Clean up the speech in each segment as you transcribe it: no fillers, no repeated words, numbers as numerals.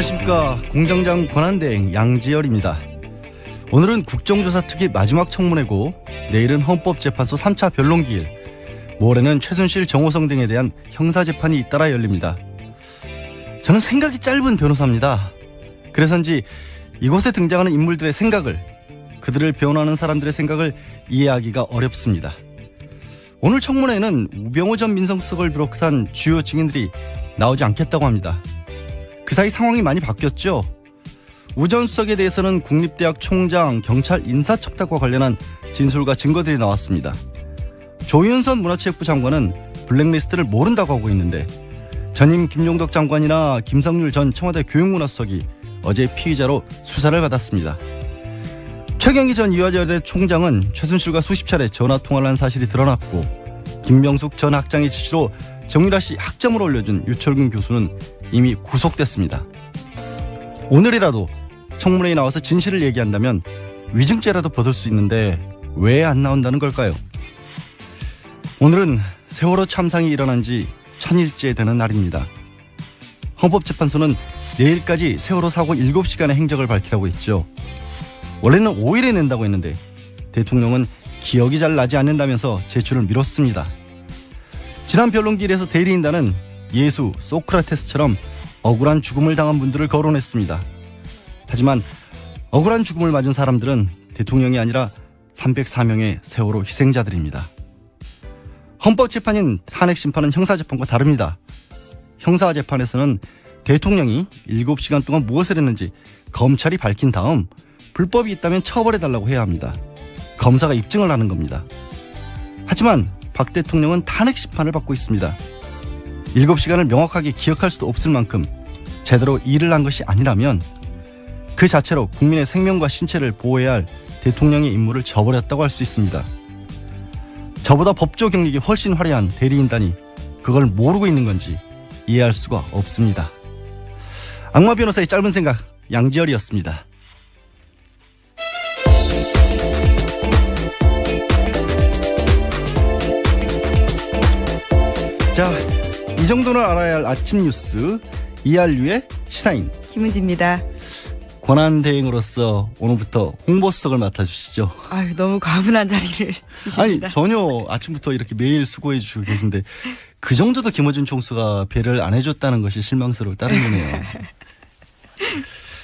안녕하십니까. 공장장 권한대행 양지열입니다. 오늘은 국정조사 특위 마지막 청문회고 내일은 헌법재판소 3차 변론기일, 모레는 최순실, 정호성 등에 대한 형사재판이 잇따라 열립니다. 저는 생각이 짧은 변호사입니다. 그래서인지 이곳에 등장하는 인물들의 생각을, 그들을 변호하는 사람들의 생각을 이해하기가 어렵습니다. 오늘 청문회에는 우병우 전 민정수석을 비롯한 주요 증인들이 나오지 않겠다고 합니다. 그 사이 상황이 많이 바뀌었죠. 우 전 수석에 대해서는 국립대학 총장, 경찰 인사청탁과 관련한 진술과 증거들이 나왔습니다. 조윤선 문화체육부 장관은 블랙리스트를 모른다고 하고 있는데, 전임 김용덕 장관이나 김성률 전 청와대 교육문화수석이 어제 피의자로 수사를 받았습니다. 최경희 전 이화여대 총장은 최순실과 수십 차례 전화통화를 한 사실이 드러났고, 김명숙 전 학장의 지시로 정유라 씨 학점을 올려준 유철균 교수는 이미 구속됐습니다. 오늘이라도 청문회에 나와서 진실을 얘기한다면 위증죄라도 벗을 수 있는데 왜 안 나온다는 걸까요? 오늘은 세월호 참상이 일어난 지 1000일째 되는 날입니다. 헌법재판소는 내일까지 세월호 사고 7시간의 행적을 밝히라고 했죠. 원래는 5일에 낸다고 했는데 대통령은 기억이 잘 나지 않는다면서 제출을 미뤘습니다. 지난 변론기일에서 대리인단은 예수, 소크라테스처럼 억울한 죽음을 당한 분들을 거론했습니다. 하지만 억울한 죽음을 맞은 사람들은 대통령이 아니라 304명의 세월호 희생자들입니다. 헌법재판인 탄핵심판은 형사재판과 다릅니다. 형사재판에서는 대통령이 7시간 동안 무엇을 했는지 검찰이 밝힌 다음 불법이 있다면 처벌해달라고 해야 합니다. 검사가 입증을 하는 겁니다. 하지만 박 대통령은 탄핵심판을 받고 있습니다. 7시간을 명확하게 기억할 수도 없을 만큼 제대로 일을 한 것이 아니라면 그 자체로 국민의 생명과 신체를 보호해야 할 대통령의 임무를 저버렸다고 할 수 있습니다. 저보다 법조 경력이 훨씬 화려한 대리인단이 그걸 모르고 있는 건지 이해할 수가 없습니다. 악마 변호사의 짧은 생각, 양지열이었습니다. 자, 이 정도는 알아야 할 아침 뉴스, 이알류의 시사인 김은지입니다. 권한대행으로서 오늘부터 홍보수석을 맡아주시죠. 아유, 너무 과분한 자리를 주십니다. 아니, 전혀 아침부터 이렇게 매일 수고해 주시고 계신데 그 정도도 김어준 총수가 배려를 안 해줬다는 것이 실망스러울 따름이네요.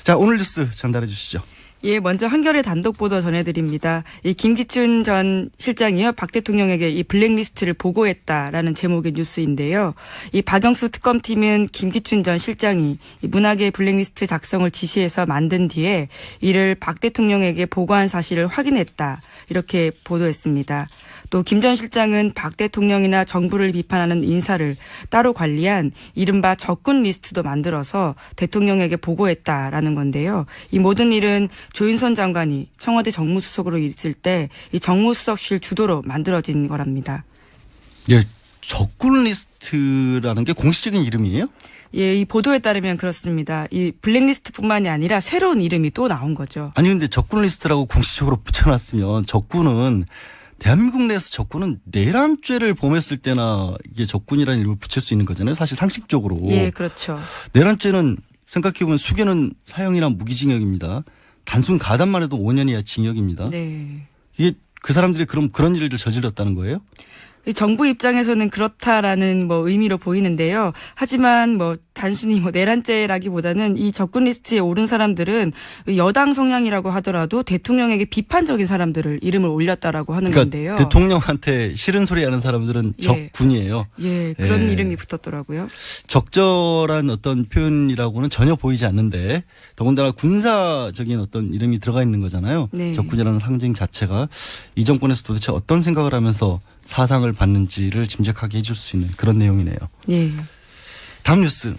자, 오늘 뉴스 전달해 주시죠. 예, 먼저 한겨레 단독 보도 전해드립니다. 이 김기춘 전 실장이요, 박 대통령에게 이 블랙리스트를 보고했다라는 제목의 뉴스인데요. 이 박영수 특검팀은 김기춘 전 실장이 이 문학의 블랙리스트 작성을 지시해서 만든 뒤에 이를 박 대통령에게 보고한 사실을 확인했다, 이렇게 보도했습니다. 또 김 전 실장은 박 대통령이나 정부를 비판하는 인사를 따로 관리한 이른바 적군 리스트도 만들어서 대통령에게 보고했다라는 건데요. 이 모든 일은 조윤선 장관이 청와대 정무수석으로 있을 때 이 정무수석실 주도로 만들어진 거랍니다. 예, 적군 리스트라는 게 공식적인 이름이에요? 예, 이 보도에 따르면 그렇습니다. 이 블랙리스트뿐만이 아니라 새로운 이름이 또 나온 거죠. 아니, 근데 적군 리스트라고 공식적으로 붙여놨으면 적군은 대한민국 내에서 적군은 내란죄를 범했을 때나 이게 적군이라는 이름을 붙일 수 있는 거잖아요. 사실 상식적으로. 예, 그렇죠. 내란죄는 생각해보면 수개는 사형이나 무기징역입니다. 단순 가담만 해도 5년 이하 징역입니다. 네. 이게 그 사람들이 그럼 그런 일을 저질렀다는 거예요? 정부 입장에서는 그렇다라는 의미로 보이는데요. 하지만 단순히 내란죄라기보다는 이 적군 리스트에 오른 사람들은 여당 성향이라고 하더라도 대통령에게 비판적인 사람들을 이름을 올렸다라고 하는 건데요. 대통령한테 싫은 소리 하는 사람들은 예. 적군이에요. 예, 그런 예. 이름이 붙었더라고요. 적절한 어떤 표현이라고는 전혀 보이지 않는데, 더군다나 군사적인 어떤 이름이 들어가 있는 거잖아요. 네. 적군이라는 상징 자체가 이 정권에서 도대체 어떤 생각을 하면서 사상을 받는지를 짐작하게 해줄 수 있는 그런 내용이네요. 예. 다음 뉴스.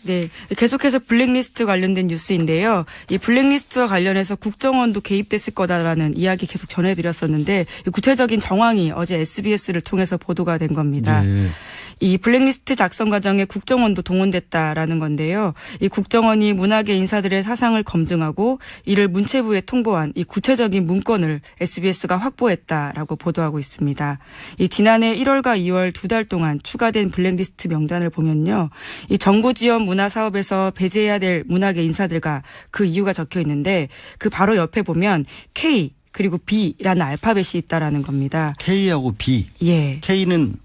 네, 계속해서 블랙리스트 관련된 뉴스인데요. 이 블랙리스트와 관련해서 국정원도 개입됐을 거다라는 이야기 계속 전해드렸었는데, 구체적인 정황이 어제 SBS를 통해서 보도가 된 겁니다. 네. 이 블랙리스트 작성 과정에 국정원도 동원됐다라는 건데요. 이 국정원이 문학의 인사들의 사상을 검증하고 이를 문체부에 통보한 이 구체적인 문건을 SBS가 확보했다라고 보도하고 있습니다. 이 지난해 1월과 2월 2달 동안 추가된 블랙리스트 명단을 보면요. 이 정부 지원 문화 사업에서 배제해야 될 문학의 인사들과 그 이유가 적혀 있는데 그 바로 옆에 보면 K 그리고 B라는 알파벳이 있다라는 겁니다. K하고 B. 예. K는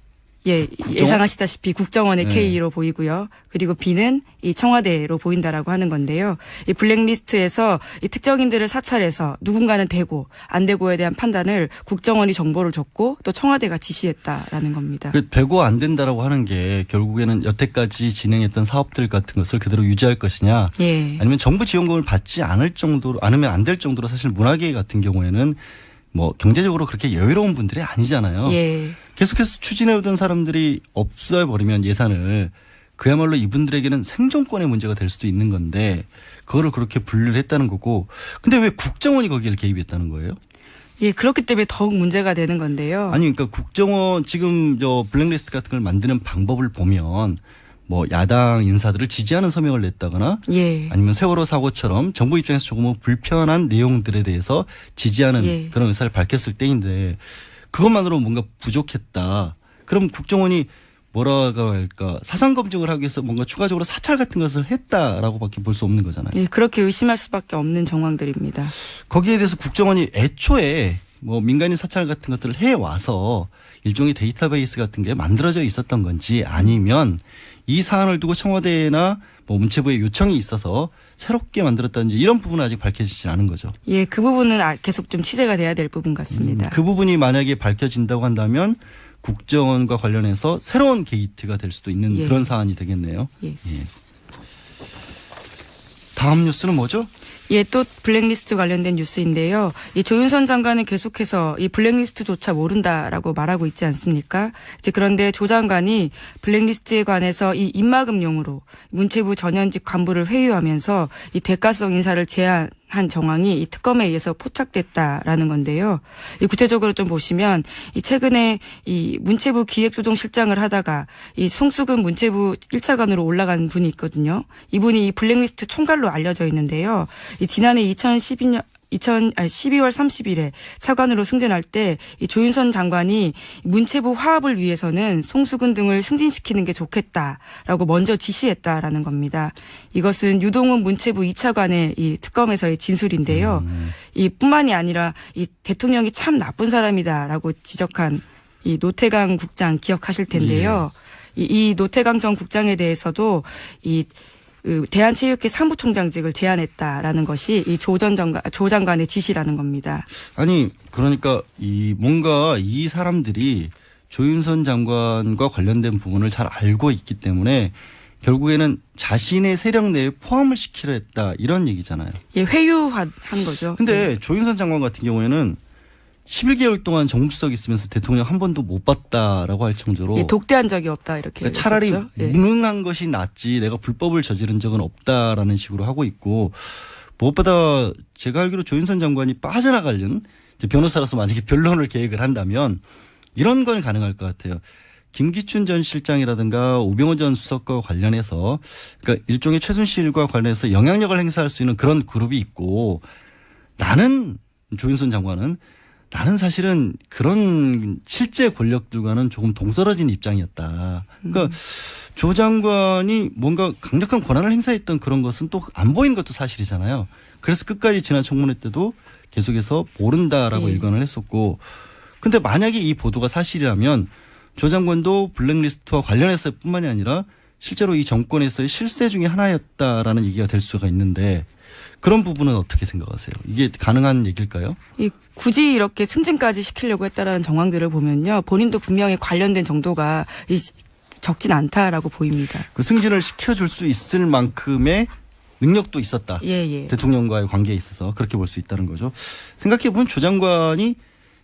예, 국정원? 예상하시다시피 국정원의 네. K로 보이고요. 그리고 B는 이 청와대로 보인다라고 하는 건데요. 이 블랙리스트에서 이 특정인들을 사찰해서 누군가는 되고 안 되고에 대한 판단을 국정원이 정보를 줬고 또 청와대가 지시했다라는 겁니다. 그 되고 안 된다라고 하는 게 결국에는 여태까지 진행했던 사업들 같은 것을 그대로 유지할 것이냐, 예. 아니면 정부 지원금을 받지 않을 정도로 않으면 안 될 정도로 사실 문화계 같은 경우에는 뭐 경제적으로 그렇게 여유로운 분들이 아니잖아요. 예. 계속해서 추진해오던 사람들이 없애버리면 예산을 그야말로 이분들에게는 생존권의 문제가 될 수도 있는 건데 그거를 그렇게 분류를 했다는 거고. 근데 왜 국정원이 거기를 개입했다는 거예요? 예, 그렇기 때문에 더욱 문제가 되는 건데요. 아니 그러니까 국정원 지금 저 블랙리스트 같은 걸 만드는 방법을 보면 뭐 야당 인사들을 지지하는 서명을 냈다거나 예. 아니면 세월호 사고처럼 정부 입장에서 조금은 불편한 내용들에 대해서 지지하는 예. 그런 의사를 밝혔을 때인데 그것만으로 뭔가 부족했다. 그럼 국정원이 뭐라고 할까 사상 검증을 하기 위해서 뭔가 추가적으로 사찰 같은 것을 했다라고밖에 볼 수 없는 거잖아요. 예, 그렇게 의심할 수밖에 없는 정황들입니다. 거기에 대해서 국정원이 애초에 뭐 민간인 사찰 같은 것들을 해와서 일종의 데이터베이스 같은 게 만들어져 있었던 건지 아니면 이 사안을 두고 청와대나 뭐 문체부의 요청이 있어서 새롭게 만들었다든지 이런 부분은 아직 밝혀지지 않은 거죠. 예, 그 부분은 계속 좀 취재가 돼야 될 부분 같습니다. 그 부분이 만약에 밝혀진다고 한다면 국정원과 관련해서 새로운 게이트가 될 수도 있는 예. 그런 사안이 되겠네요. 예. 예. 다음 뉴스는 뭐죠? 예, 또 블랙리스트 관련된 뉴스인데요. 이 조윤선 장관은 계속해서 이 블랙리스트조차 모른다라고 말하고 있지 않습니까? 이제 그런데 조 장관이 블랙리스트에 관해서 이 입막음용으로 문체부 전현직 간부를 회유하면서 이 대가성 인사를 제안한 정황이 이 특검에 의해서 포착됐다라는 건데요. 이 구체적으로 좀 보시면 이 최근에 이 문체부 기획조정실장을 하다가 이 송수근 문체부 1차관으로 올라간 분이 있거든요. 이분이 이 블랙리스트 총괄로 알려져 있는데요. 이 지난해 12월 30일에 차관으로 승진할 때 이 조윤선 장관이 문체부 화합을 위해서는 송수근 등을 승진시키는 게 좋겠다라고 먼저 지시했다라는 겁니다. 이것은 유동훈 문체부 2차관의 이 특검에서의 진술인데요. 이 뿐만이 아니라 이 대통령이 참 나쁜 사람이다라고 지적한 이 노태강 국장 기억하실 텐데요. 이 노태강 전 국장에 대해서도 이 대한체육회 사무총장직을 제안했다라는 것이 이 조 장관의 지시라는 겁니다. 아니 그러니까 뭔가 이 사람들이 조윤선 장관과 관련된 부분을 잘 알고 있기 때문에 결국에는 자신의 세력 내에 포함을 시키려 했다 이런 얘기잖아요. 예, 회유한 거죠. 근데 조윤선 장관 같은 경우에는 11개월 동안 정부수석 있으면서 대통령 한 번도 못 봤다라고 할 정도로 예, 독대한 적이 없다 이렇게 그러니까 차라리 했었죠. 예. 무능한 것이 낫지 내가 불법을 저지른 적은 없다라는 식으로 하고 있고 무엇보다 제가 알기로 조윤선 장관이 빠져나가려는 변호사로서 만약에 변론을 계획을 한다면 이런 건 가능할 것 같아요. 김기춘 전 실장이라든가 우병우 전 수석과 관련해서 그러니까 일종의 최순실과 관련해서 영향력을 행사할 수 있는 그런 그룹이 있고 나는 조윤선 장관은 나는 사실은 그런 실제 권력들과는 조금 동떨어진 입장이었다. 그러니까 조 장관이 뭔가 강력한 권한을 행사했던 그런 것은 또 안 보인 것도 사실이잖아요. 그래서 끝까지 지난 청문회 때도 계속해서 모른다라고 일관을 했었고 근데 만약에 이 보도가 사실이라면 조 장관도 블랙리스트와 관련해서 뿐만이 아니라 실제로 이 정권에서의 실세 중에 하나였다라는 얘기가 될 수가 있는데 그런 부분은 어떻게 생각하세요? 이게 가능한 얘기일까요? 굳이 이렇게 승진까지 시키려고 했다라는 정황들을 보면요. 본인도 분명히 관련된 정도가 적진 않다라고 보입니다. 그 승진을 시켜줄 수 있을 만큼의 능력도 있었다. 예. 대통령과의 관계에 있어서 그렇게 볼 수 있다는 거죠. 생각해보면 조 장관이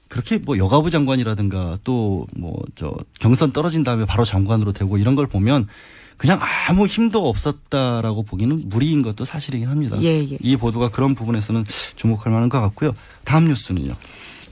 그렇게 뭐 여가부 장관이라든가 또 뭐 경선 떨어진 다음에 바로 장관으로 되고 이런 걸 보면 그냥 아무 힘도 없었다라고 보기는 무리인 것도 사실이긴 합니다. 예. 이 보도가 그런 부분에서는 주목할 만한 것 같고요. 다음 뉴스는요.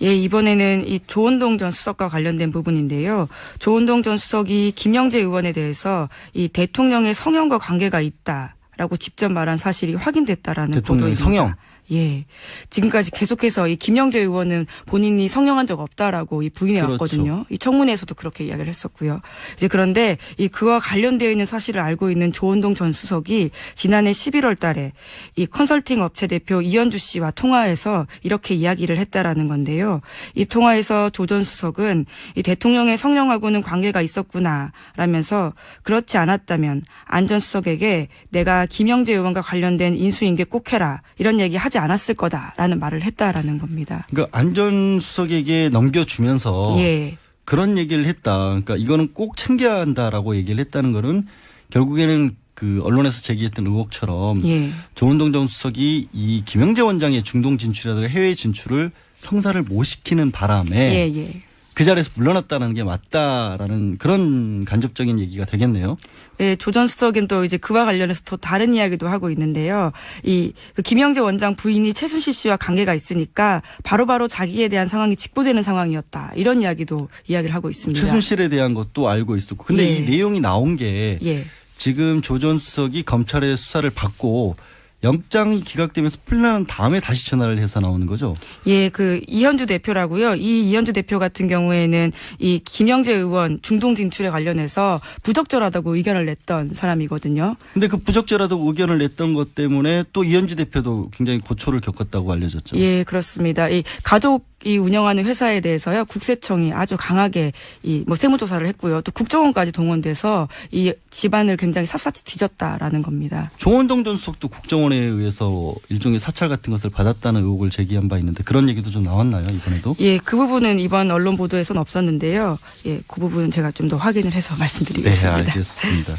예, 이번에는 이 조은동 전 수석과 관련된 부분인데요. 조은동 전 수석이 김영재 의원에 대해서 이 대통령의 성형과 관계가 있다라고 직접 말한 사실이 확인됐다라는 대통령의 보도입니다. 성형. 예. 지금까지 계속해서 이 김영재 의원은 본인이 성령한 적 없다라고 이 부인해 그렇죠. 왔거든요. 이 청문회에서도 그렇게 이야기를 했었고요. 이제 그런데 이 그와 관련되어 있는 사실을 알고 있는 조원동 전 수석이 지난해 11월 달에 이 컨설팅 업체 대표 이현주 씨와 통화해서 이렇게 이야기를 했다라는 건데요. 이 통화에서 조 전 수석은 이 대통령의 성령하고는 관계가 있었구나 라면서 그렇지 않았다면 안 전 수석에게 내가 김영재 의원과 관련된 인수인계 꼭 해라 이런 얘기 하지 않았을 거다라는 말을 했다라는 겁니다. 그러니까 안 전 수석에게 넘겨주면서 예. 그런 얘기를 했다. 그러니까 이거는 꼭 챙겨야 한다라고 얘기를 했다는 거는 결국에는 그 언론에서 제기했던 의혹처럼 예. 조원동 전 수석이 이 김영재 원장의 중동 진출이라든가 해외 진출을 성사를 못 시키는 바람에 예. 그 자리에서 물러났다는 게 맞다라는 그런 간접적인 얘기가 되겠네요. 예, 조 전 수석은 또 이제 그와 관련해서 또 다른 이야기도 하고 있는데요. 그 김영재 원장 부인이 최순실 씨와 관계가 있으니까 바로바로 자기에 대한 상황이 직보되는 상황이었다. 이런 이야기를 하고 있습니다. 최순실에 대한 것도 알고 있었고. 근데 예. 이 내용이 나온 게 예. 지금 조 전 수석이 검찰의 수사를 받고 영장이 기각되면서 풀려난 다음에 다시 전화를 해서 나오는 거죠. 예, 그 이현주 대표라고요. 이 이현주 대표 같은 경우에는 이 김영재 의원 중동 진출에 관련해서 부적절하다고 의견을 냈던 사람이거든요. 근데 그 부적절하다고 의견을 냈던 것 때문에 또 이현주 대표도 굉장히 고초를 겪었다고 알려졌죠. 예, 그렇습니다. 이 가족이 운영하는 회사에 대해서요, 국세청이 아주 강하게 뭐 세무조사를 했고요. 또 국정원까지 동원돼서 이 집안을 굉장히 샅샅이 뒤졌다라는 겁니다. 조원동 전 수석도 국정원에 의해서 일종의 사찰 같은 것을 받았다는 의혹을 제기한 바 있는데 그런 얘기도 좀 나왔나요, 이번에도? 예, 그 부분은 이번 언론 보도에서는 없었는데요. 예, 그 부분은 제가 좀 더 확인을 해서 말씀드리겠습니다. 네, 알겠습니다.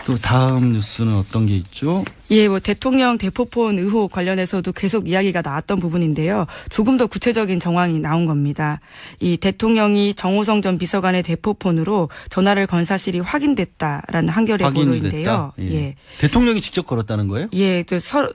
또 다음 뉴스는 어떤 게 있죠? 예, 뭐 대통령 대포폰 의혹 관련해서도 계속 이야기가 나왔던 부분인데요. 조금 더 구체적인 정황이 나온 겁니다. 이 대통령이 정호성 전 비서관의 대포폰으로 전화를 건 사실이 확인됐다라는 한겨레 보도인데요. 예. 대통령이 직접 걸었다는 거예요? 예,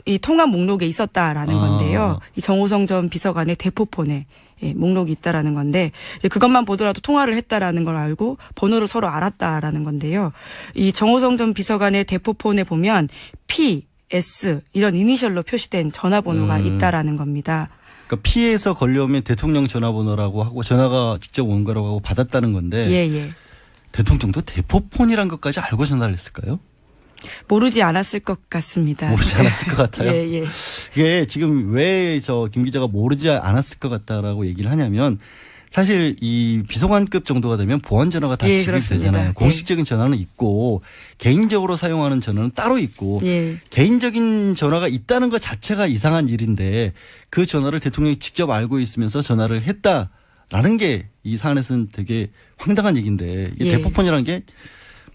이 통화 목록에 있었다라는 건데요. 이 정호성 전 비서관의 대포폰에 예, 목록이 있다라는 건데 이제 그것만 보더라도 통화를 했다라는 걸 알고 번호를 서로 알았다라는 건데요. 이 정호성 전 비서관의 대포폰에 보면 P, S 이런 이니셜로 표시된 전화번호가 있다라는 겁니다. 그러니까 피해서 걸려오면 대통령 전화번호라고 하고 전화가 직접 온 거라고 하고 받았다는 건데 예. 대통령도 대포폰이란 것까지 알고 전화를 했을까요? 모르지 않았을 것 같습니다. 모르지 않았을 것 같아요. 예. 이게 지금 왜 김 기자가 모르지 않았을 것 같다라고 얘기를 하냐면 사실 이 비서관급 정도가 되면 보안 전화가 다 예, 지급이 그렇습니다. 되잖아요. 공식적인 전화는 있고 개인적으로 사용하는 전화는 따로 있고 예. 개인적인 전화가 있다는 것 자체가 이상한 일인데 그 전화를 대통령이 직접 알고 있으면서 전화를 했다라는 게 이 사안에서는 되게 황당한 얘기인데 이게 예. 대포폰이라는 게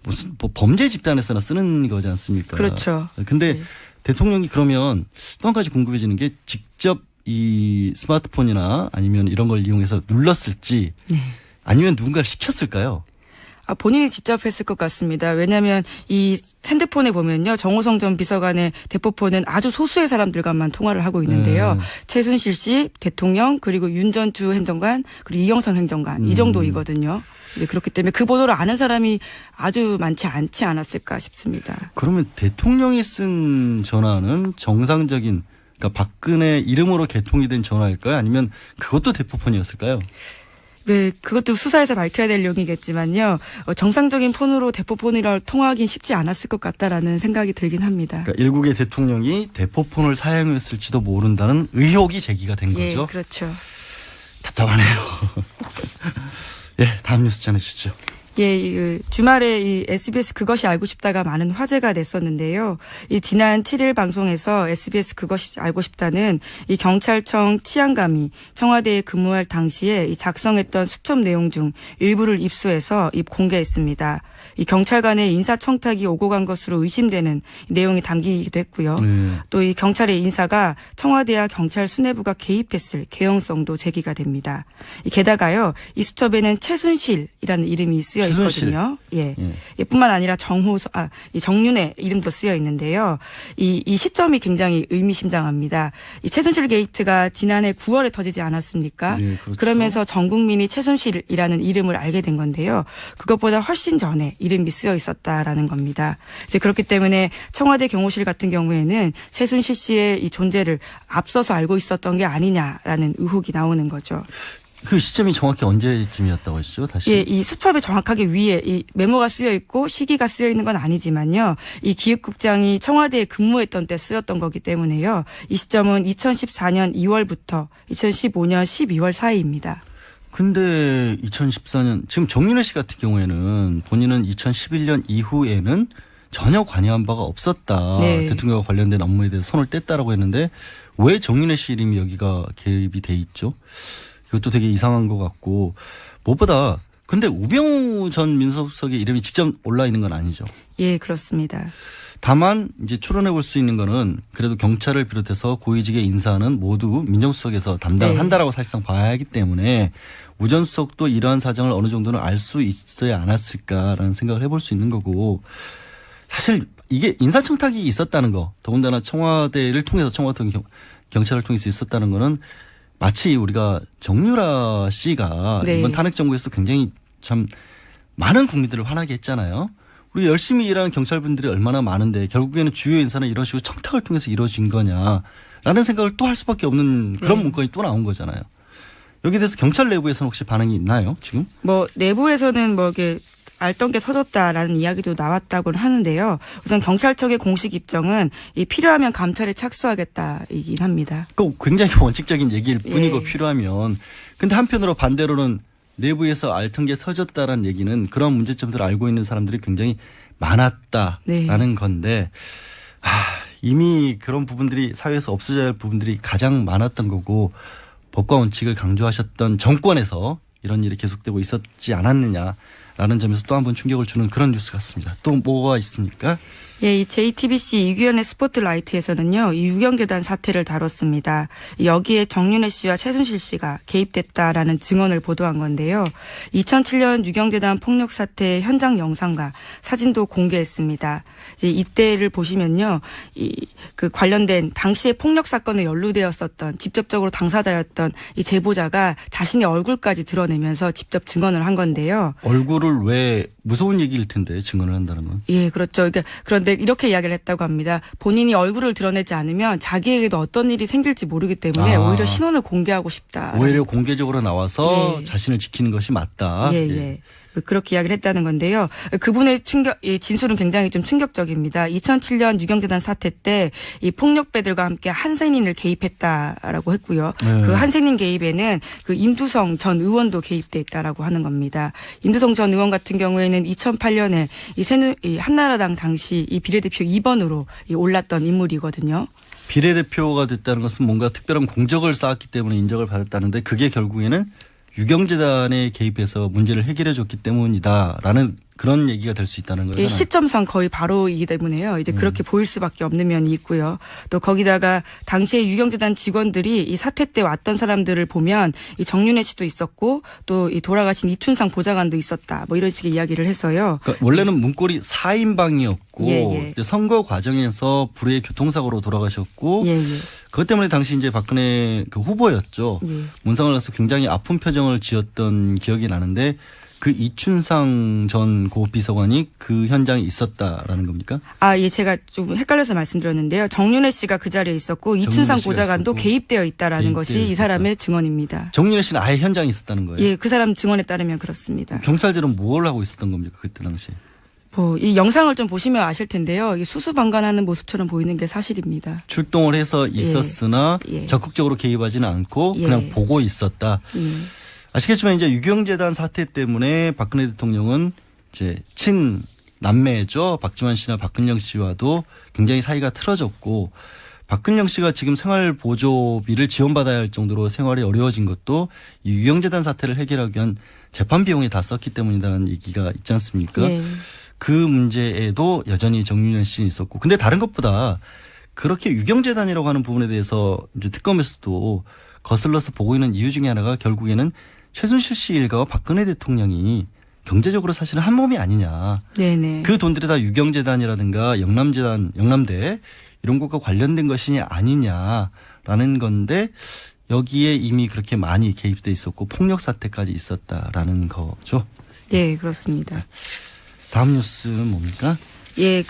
무슨 뭐 범죄 집단에서나 쓰는 거지 않습니까? 그렇죠. 근데 대통령이 그러면 또 한 가지 궁금해지는 게 직접 이 스마트폰이나 아니면 이런 걸 이용해서 눌렀을지 아니면 누군가를 시켰을까요? 본인이 직접 했을 것 같습니다. 왜냐하면 이 핸드폰에 보면요. 정호성 전 비서관의 대포폰은 아주 소수의 사람들과만 통화를 하고 있는데요. 최순실 씨, 대통령, 그리고 윤전주 행정관, 그리고 이영선 행정관 이 정도이거든요. 이제 그렇기 때문에 그 번호를 아는 사람이 아주 많지 않지 않았을까 싶습니다. 그러면 대통령이 쓴 전화는 정상적인 그러니까 박근혜 이름으로 개통이 된 전화일까요? 아니면 그것도 대포폰이었을까요? 네, 그것도 수사에서 밝혀야 될 내용이겠지만요. 정상적인 폰으로 대포폰이라 통화하긴 쉽지 않았을 것 같다라는 생각이 들긴 합니다. 그러니까 일국의 대통령이 대포폰을 사용했을지도 모른다는 의혹이 제기가 된 거죠. 예, 그렇죠. 답답하네요. 예, 다음 뉴스 전해주시죠. 예, 주말에 이 SBS 그것이 알고 싶다가 많은 화제가 됐었는데요. 이 지난 7일 방송에서 SBS 그것이 알고 싶다는 이 경찰청 치안감이 청와대에 근무할 당시에 이 작성했던 수첩 내용 중 일부를 입수해서 공개했습니다. 이 경찰관의 인사청탁이 오고 간 것으로 의심되는 내용이 담기기도 했고요. 또 이 경찰의 인사가 청와대와 경찰 수뇌부가 개입했을 개연성도 제기가 됩니다. 게다가요, 이 수첩에는 최순실이라는 이름이 쓰여 쓰여 최순실. 있거든요. 예. 예. 뿐만 아니라 이 정윤의 이름도 쓰여 있는데요. 이 시점이 굉장히 의미심장합니다. 이 최순실 게이트가 지난해 9월에 터지지 않았습니까? 네, 그렇죠. 그러면서 전 국민이 최순실이라는 이름을 알게 된 건데요. 그것보다 훨씬 전에 이름이 쓰여 있었다라는 겁니다. 이제 그렇기 때문에 청와대 경호실 같은 경우에는 최순실 씨의 이 존재를 앞서서 알고 있었던 게 아니냐라는 의혹이 나오는 거죠. 그 시점이 정확히 언제쯤이었다고 하시죠? 다시. 예, 이 수첩에 정확하게 위에 이 메모가 쓰여 있고 시기가 쓰여 있는 건 아니지만요. 이 기획국장이 청와대에 근무했던 때 쓰였던 거기 때문에요. 이 시점은 2014년 2월부터 2015년 12월 사이입니다. 근데 2014년 지금 정윤회 씨 같은 경우에는 본인은 2011년 이후에는 전혀 관여한 바가 없었다. 네. 대통령과 관련된 업무에 대해서 손을 뗐다라고 했는데 왜 정윤회 씨 이름이 여기가 개입이 돼 있죠? 이것도 되게 이상한 것 같고 무엇보다 근데 우병우 전 민정수석의 이름이 직접 올라 있는 건 아니죠. 예, 그렇습니다. 다만 이제 추론해 볼 수 있는 거는 그래도 경찰을 비롯해서 고위직의 인사는 모두 민정수석에서 담당을 네. 한다라고 사실상 봐야 하기 때문에 우 전 수석도 이러한 사정을 어느 정도는 알 수 있어야 않았을까라는 생각을 해볼 수 있는 거고 사실 이게 인사청탁이 있었다는 거 더군다나 청와대를 통해서 청와대 경찰을 통해서 있었다는 거는 마치 우리가 정유라 씨가 네. 이번 탄핵 정부에서 굉장히 참 많은 국민들을 화나게 했잖아요. 우리 열심히 일하는 경찰분들이 얼마나 많은데 결국에는 주요 인사는 이런 식으로 청탁을 통해서 이루어진 거냐라는 생각을 또 할 수밖에 없는 그런 네. 문건이 또 나온 거잖아요. 여기에 대해서 경찰 내부에서는 혹시 반응이 있나요 지금? 뭐 내부에서는 뭐 이렇게 알던 게 터졌다라는 이야기도 나왔다고는 하는데요. 우선 경찰청의 공식 입장은 이 필요하면 감찰에 착수하겠다이긴 합니다. 그 굉장히 원칙적인 얘기일 뿐이고 예. 필요하면. 근데 한편으로 반대로는 내부에서 알던 게 터졌다라는 얘기는 그런 문제점들을 알고 있는 사람들이 굉장히 많았다라는 네. 건데 이미 그런 부분들이 사회에서 없어져야 할 부분들이 가장 많았던 거고 법과 원칙을 강조하셨던 정권에서 이런 일이 계속되고 있었지 않았느냐라는 점에서 또 한 번 충격을 주는 그런 뉴스 같습니다. 또 뭐가 있습니까? 예, 이 JTBC 이규현의 스포트라이트에서는요, 이 유경재단 사태를 다뤘습니다. 여기에 정윤회 씨와 최순실 씨가 개입됐다라는 증언을 보도한 건데요. 2007년 유경재단 폭력 사태 현장 영상과 사진도 공개했습니다. 이제 이때를 보시면요, 그 관련된 당시의 폭력 사건에 연루되었었던 직접적으로 당사자였던 이 제보자가 자신의 얼굴까지 드러내면서 직접 증언을 한 건데요. 얼굴을 왜 무서운 얘기일 텐데 증언을 한다는 건. 예, 그렇죠. 그런데 이렇게 이야기를 했다고 합니다. 본인이 얼굴을 드러내지 않으면 자기에게도 어떤 일이 생길지 모르기 때문에 오히려 신원을 공개하고 싶다. 오히려 공개적으로 나와서 예. 자신을 지키는 것이 맞다. 예, 예. 그렇게 이야기를 했다는 건데요. 그분의 진술은 굉장히 좀 충격적입니다. 2007년 유경재단 사태 때 이 폭력배들과 함께 한센인을 개입했다라고 했고요. 네. 그 한센인 개입에는 그 임두성 전 의원도 개입돼 있다라고 하는 겁니다. 임두성 전 의원 같은 경우에는 2008년에 이 한나라당 당시 이 비례대표 2번으로 올랐던 인물이거든요. 비례대표가 됐다는 것은 뭔가 특별한 공적을 쌓았기 때문에 인정을 받았다는데 그게 결국에는 유경재단에 개입해서 문제를 해결해 줬기 때문이다라는 그런 얘기가 될 수 있다는 거잖아요. 시점상 거의 바로이기 때문에요. 이제 그렇게 보일 수밖에 없는 면이 있고요. 또 거기다가 당시에 유경재단 직원들이 이 사태 때 왔던 사람들을 보면 이 정윤회 씨도 있었고 또 이 돌아가신 이춘상 보좌관도 있었다. 뭐 이런 식의 이야기를 해서요. 그러니까 원래는 문고리 4인방이었고 예. 이제 선거 과정에서 불의의 교통사고로 돌아가셨고 예. 그것 때문에 당시 이제 박근혜 그 후보였죠. 예. 문상을 가서 굉장히 아픈 표정을 지었던 기억이 나는데 그 이춘상 전 고비서관이 그 현장에 있었다라는 겁니까? 예, 제가 좀 헷갈려서 말씀드렸는데요. 정윤회 씨가 그 자리에 있었고 이춘상 씨가 보좌관도 있었고. 개입되어 있다라는 개입되어 것이 이 사람의 증언입니다. 정윤회 씨는 아예 현장에 있었다는 거예요. 예, 그 사람 증언에 따르면 그렇습니다. 경찰들은 뭘 하고 있었던 겁니까 그때 당시에? 이 영상을 좀 보시면 아실 텐데요. 이 수수방관하는 모습처럼 보이는 게 사실입니다. 출동을 해서 있었으나 예. 적극적으로 개입하지는 않고 예. 그냥 보고 있었다. 아시겠지만 이제 유경재단 사태 때문에 박근혜 대통령은 이제 친남매죠. 박지원 씨나 박근영 씨와도 굉장히 사이가 틀어졌고 박근영 씨가 지금 생활보조비를 지원받아야 할 정도로 생활이 어려워진 것도 이 유경재단 사태를 해결하기 위한 재판 비용에 다 썼기 때문이라는 얘기가 있지 않습니까? 예. 그 문제에도 여전히 정윤회 씨는 있었고 근데 다른 것보다 그렇게 유경재단이라고 하는 부분에 대해서 이제 특검에서도 거슬러서 보고 있는 이유 중에 하나가 결국에는 최순실 씨 일가와 박근혜 대통령이 경제적으로 사실은 한 몸이 아니냐. 네네. 그 돈들이 다 유경재단이라든가 영남재단, 영남대 이런 것과 관련된 것이 아니냐라는 건데 여기에 이미 그렇게 많이 개입돼 있었고 폭력 사태까지 있었다라는 거죠. 네, 그렇습니다. 다음 뉴스는 뭡니까? 예,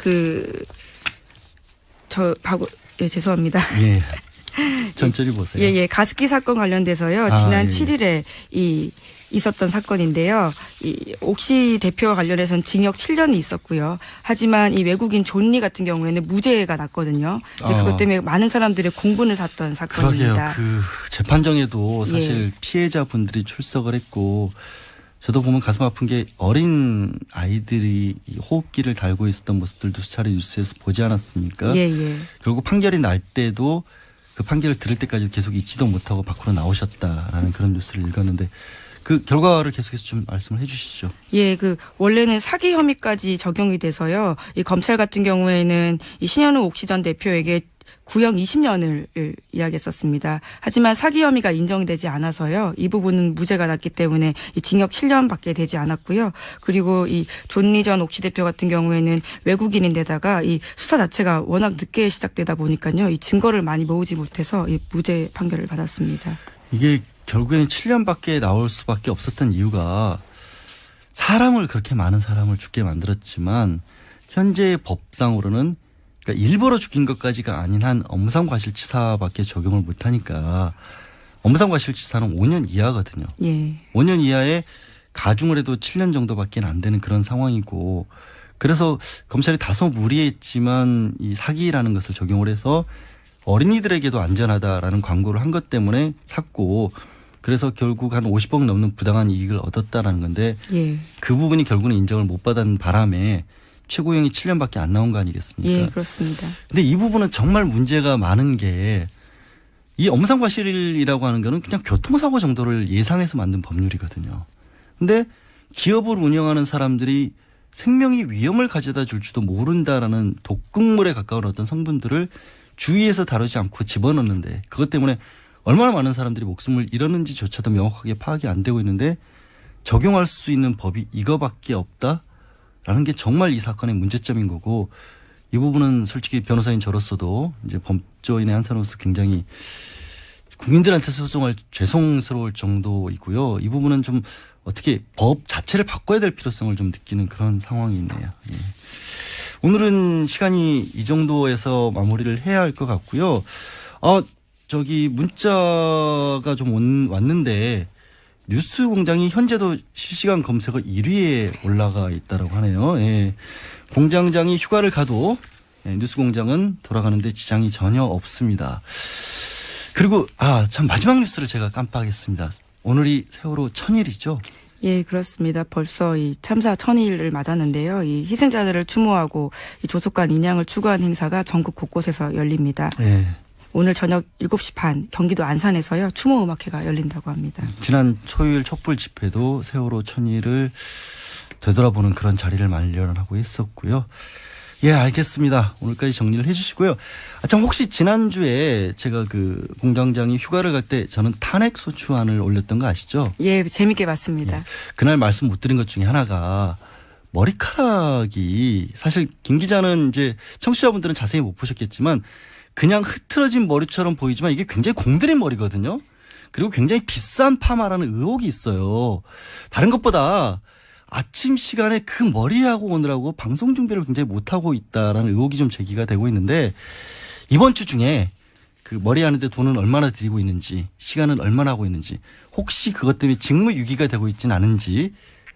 죄송합니다. 예. 천천히 보세요. 예, 가습기 사건 관련돼서요. 지난 7일에 있었던 사건인데요. 이 옥시 대표와 관련해서는 징역 7년이 있었고요. 하지만 이 외국인 존리 같은 경우에는 무죄가 났거든요. 이제 그것 때문에 많은 사람들의 공분을 샀던 사건입니다. 그러게요. 그 재판정에도 사실 피해자분들이 출석을 했고 저도 보면 가슴 아픈 게 어린 아이들이 이 호흡기를 달고 있었던 모습들도 수차례 뉴스에서 보지 않았습니까? 예. 결국 판결이 날 때도 그 판결을 들을 때까지 계속 잊지도 못하고 밖으로 나오셨다라는 그런 뉴스를 읽었는데 그 결과를 계속해서 좀 말씀을 해 주시죠. 예, 원래는 사기 혐의까지 적용이 돼서요. 이 검찰 같은 경우에는 이 신현우 옥시 전 대표에게 구형 20년을 이야기했었습니다. 하지만 사기 혐의가 인정이 되지 않아서요. 이 부분은 무죄가 났기 때문에 이 징역 7년밖에 되지 않았고요. 그리고 이 존리 전 옥시 대표 같은 경우에는 외국인인데다가 이 수사 자체가 워낙 늦게 시작되다 보니까요. 이 증거를 많이 모으지 못해서 이 무죄 판결을 받았습니다. 이게 결국에는 7년밖에 나올 수밖에 없었던 이유가 사람을 그렇게 많은 사람을 죽게 만들었지만 현재 법상으로는 그러니까 일부러 죽인 것까지가 아닌 한 엄상과실치사밖에 적용을 못하니까 엄상과실치사는 5년 이하거든요. 예. 5년 이하에 가중을 해도 7년 정도밖에 안 되는 그런 상황이고 그래서 검찰이 다소 무리했지만 이 사기라는 것을 적용을 해서 어린이들에게도 안전하다라는 광고를 한 것 때문에 샀고 그래서 결국 한 50억 넘는 부당한 이익을 얻었다라는 건데 그 부분이 결국은 인정을 못 받은 바람에 최고형이 7년밖에 안 나온 거 아니겠습니까? 예, 그렇습니다. 근데 이 부분은 정말 문제가 많은 게 이 엄상과실이라고 하는 거는 그냥 교통사고 정도를 예상해서 만든 법률이거든요. 근데 기업을 운영하는 사람들이 생명이 위험을 가져다 줄지도 모른다라는 독극물에 가까운 어떤 성분들을 주의해서 다루지 않고 집어넣는데 그것 때문에 얼마나 많은 사람들이 목숨을 잃었는지조차도 명확하게 파악이 안 되고 있는데 적용할 수 있는 법이 이거밖에 없다라는 게 정말 이 사건의 문제점인 거고 이 부분은 솔직히 변호사인 저로서도 이제 법조인의 한 사람으로서 굉장히 국민들한테 소송할 죄송스러울 정도이고요. 이 부분은 좀 어떻게 법 자체를 바꿔야 될 필요성을 좀 느끼는 그런 상황이 있네요. 예. 오늘은 시간이 이 정도에서 마무리를 해야 할 것 같고요. 문자가 좀 왔는데 뉴스공장이 현재도 실시간 검색어 1위에 올라가 있다라고 하네요. 예. 공장장이 휴가를 가도 뉴스공장은 돌아가는데 지장이 전혀 없습니다. 그리고 참 마지막 뉴스를 제가 깜빡했습니다. 오늘이 세월호 1000일이죠. 예, 그렇습니다. 벌써 이 참사 1000일을 맞았는데요. 이 희생자들을 추모하고 이 조속한 인양을 추구한 행사가 전국 곳곳에서 열립니다. 예. 오늘 저녁 7시 반 경기도 안산에서요. 추모 음악회가 열린다고 합니다. 지난 토요일 촛불 집회도 세월호 1000일을 되돌아보는 그런 자리를 마련하고 있었고요. 예, 알겠습니다. 오늘까지 정리를 해 주시고요. 참 혹시 지난주에 제가 그 공장장이 휴가를 갈 때 저는 탄핵소추안을 올렸던 거 아시죠? 예, 재밌게 봤습니다. 예. 그날 말씀 못 드린 것 중에 하나가 머리카락이 사실 김 기자는 이제 청취자분들은 자세히 못 보셨겠지만 그냥 흐트러진 머리처럼 보이지만 이게 굉장히 공들인 머리거든요. 그리고 굉장히 비싼 파마라는 의혹이 있어요. 다른 것보다 아침 시간에 그 머리하고 오느라고 방송 준비를 굉장히 못하고 있다라는 의혹이 좀 제기가 되고 있는데 이번 주 중에 그 머리 하는데 돈은 얼마나 들이고 있는지 시간은 얼마나 하고 있는지 혹시 그것 때문에 직무유기가 되고 있지는 않은지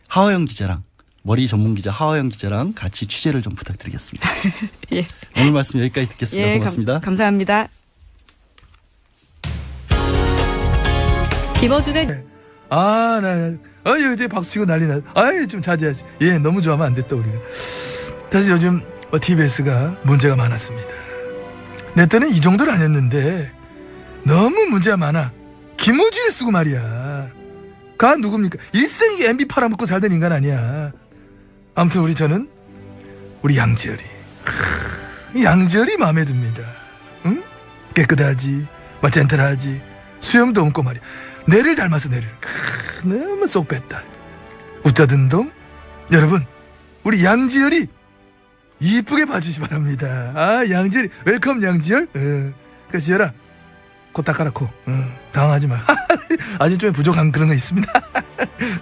하호영 기자랑 머리 전문 기자 하호영 기자랑 같이 취재를 좀 부탁드리겠습니다. 예. 오늘 말씀 여기까지 듣겠습니다. 예, 고맙습니다. 감사합니다. 김어준의 이제 박수 치고 난리 났. 좀 자제하지. 예, 너무 좋아하면 안 됐다 우리가. 사실 요즘 TBS가 문제가 많았습니다. 내 때는 이 정도는 아니었는데 너무 문제가 많아. 김호준이 쓰고 말이야. 가 누굽니까? 일생이 MB 팔아먹고 살던 인간 아니야. 아무튼 저는 우리 양지열이 양지열이 마음에 듭니다. 응? 깨끗하지, 젠틀하지, 수염도 없고 말이야. 내를 닮아서 내를 너무 쏙 뺐다. 웃자든 놈 여러분, 우리 양지열이 이쁘게 봐주시 바랍니다. 아, 양지열이 웰컴 양지열. 그 지열아, 코 닦아라. 당황하지 마. 아직 좀 부족한 그런 거 있습니다.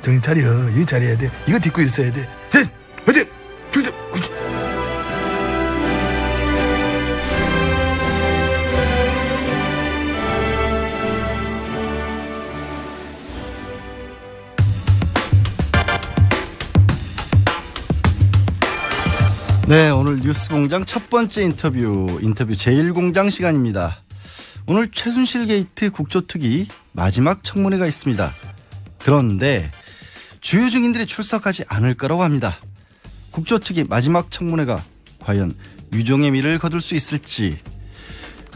정신 차려. 이거 잘해야 돼. 이거 딛고 있어야 돼. 자, 화이팅! 네, 오늘 뉴스공장 첫 번째 인터뷰 제1공장 시간입니다. 오늘 최순실 게이트 국조특위 마지막 청문회가 있습니다. 그런데 주요 증인들이 출석하지 않을 거라고 합니다. 국조특위 마지막 청문회가 과연 유종의 미를 거둘 수 있을지.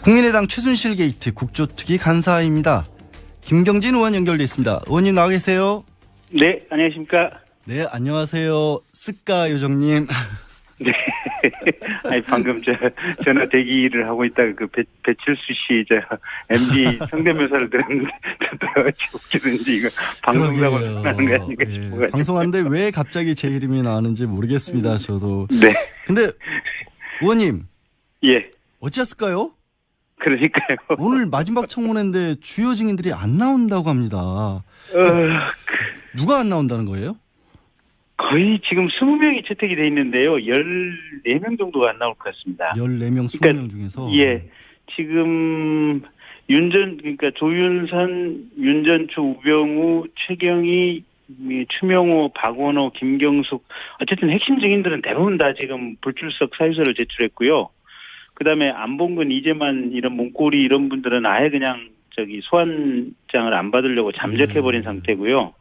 국민의당 최순실 게이트 국조특위 간사입니다. 김경진 의원 연결돼 있습니다. 의원님 나와 계세요? 네, 안녕하십니까? 네, 안녕하세요. 스까 요정님. 네. 아니, 방금 전화 대기를 하고 있다가 배칠수 씨, MB 성대묘사를 들었는데, 어찌 웃기든지 이거 방송이라고 하는 거 아닌가 싶어요. 방송하는데 왜 갑자기 제 이름이 나왔는지 모르겠습니다, 저도. 네. 근데, 의원님. 예. 어찌했을까요? 그러니까요. 오늘 마지막 청문회인데 주요 증인들이 안 나온다고 합니다. 누가 안 나온다는 거예요? 거의 지금 20명이 채택이 돼 있는데요. 14명 정도가 안 나올 것 같습니다. 14명, 20명 그러니까, 중에서? 예. 지금, 그러니까 조윤선, 윤전추, 우병우, 최경희, 추명호, 박원호, 김경숙, 어쨌든 핵심 증인들은 대부분 다 지금 불출석 사유서를 제출했고요. 그 다음에 안봉근, 이재만 이런 문고리 이런 분들은 아예 그냥 소환장을 안 받으려고 잠적해버린 상태고요.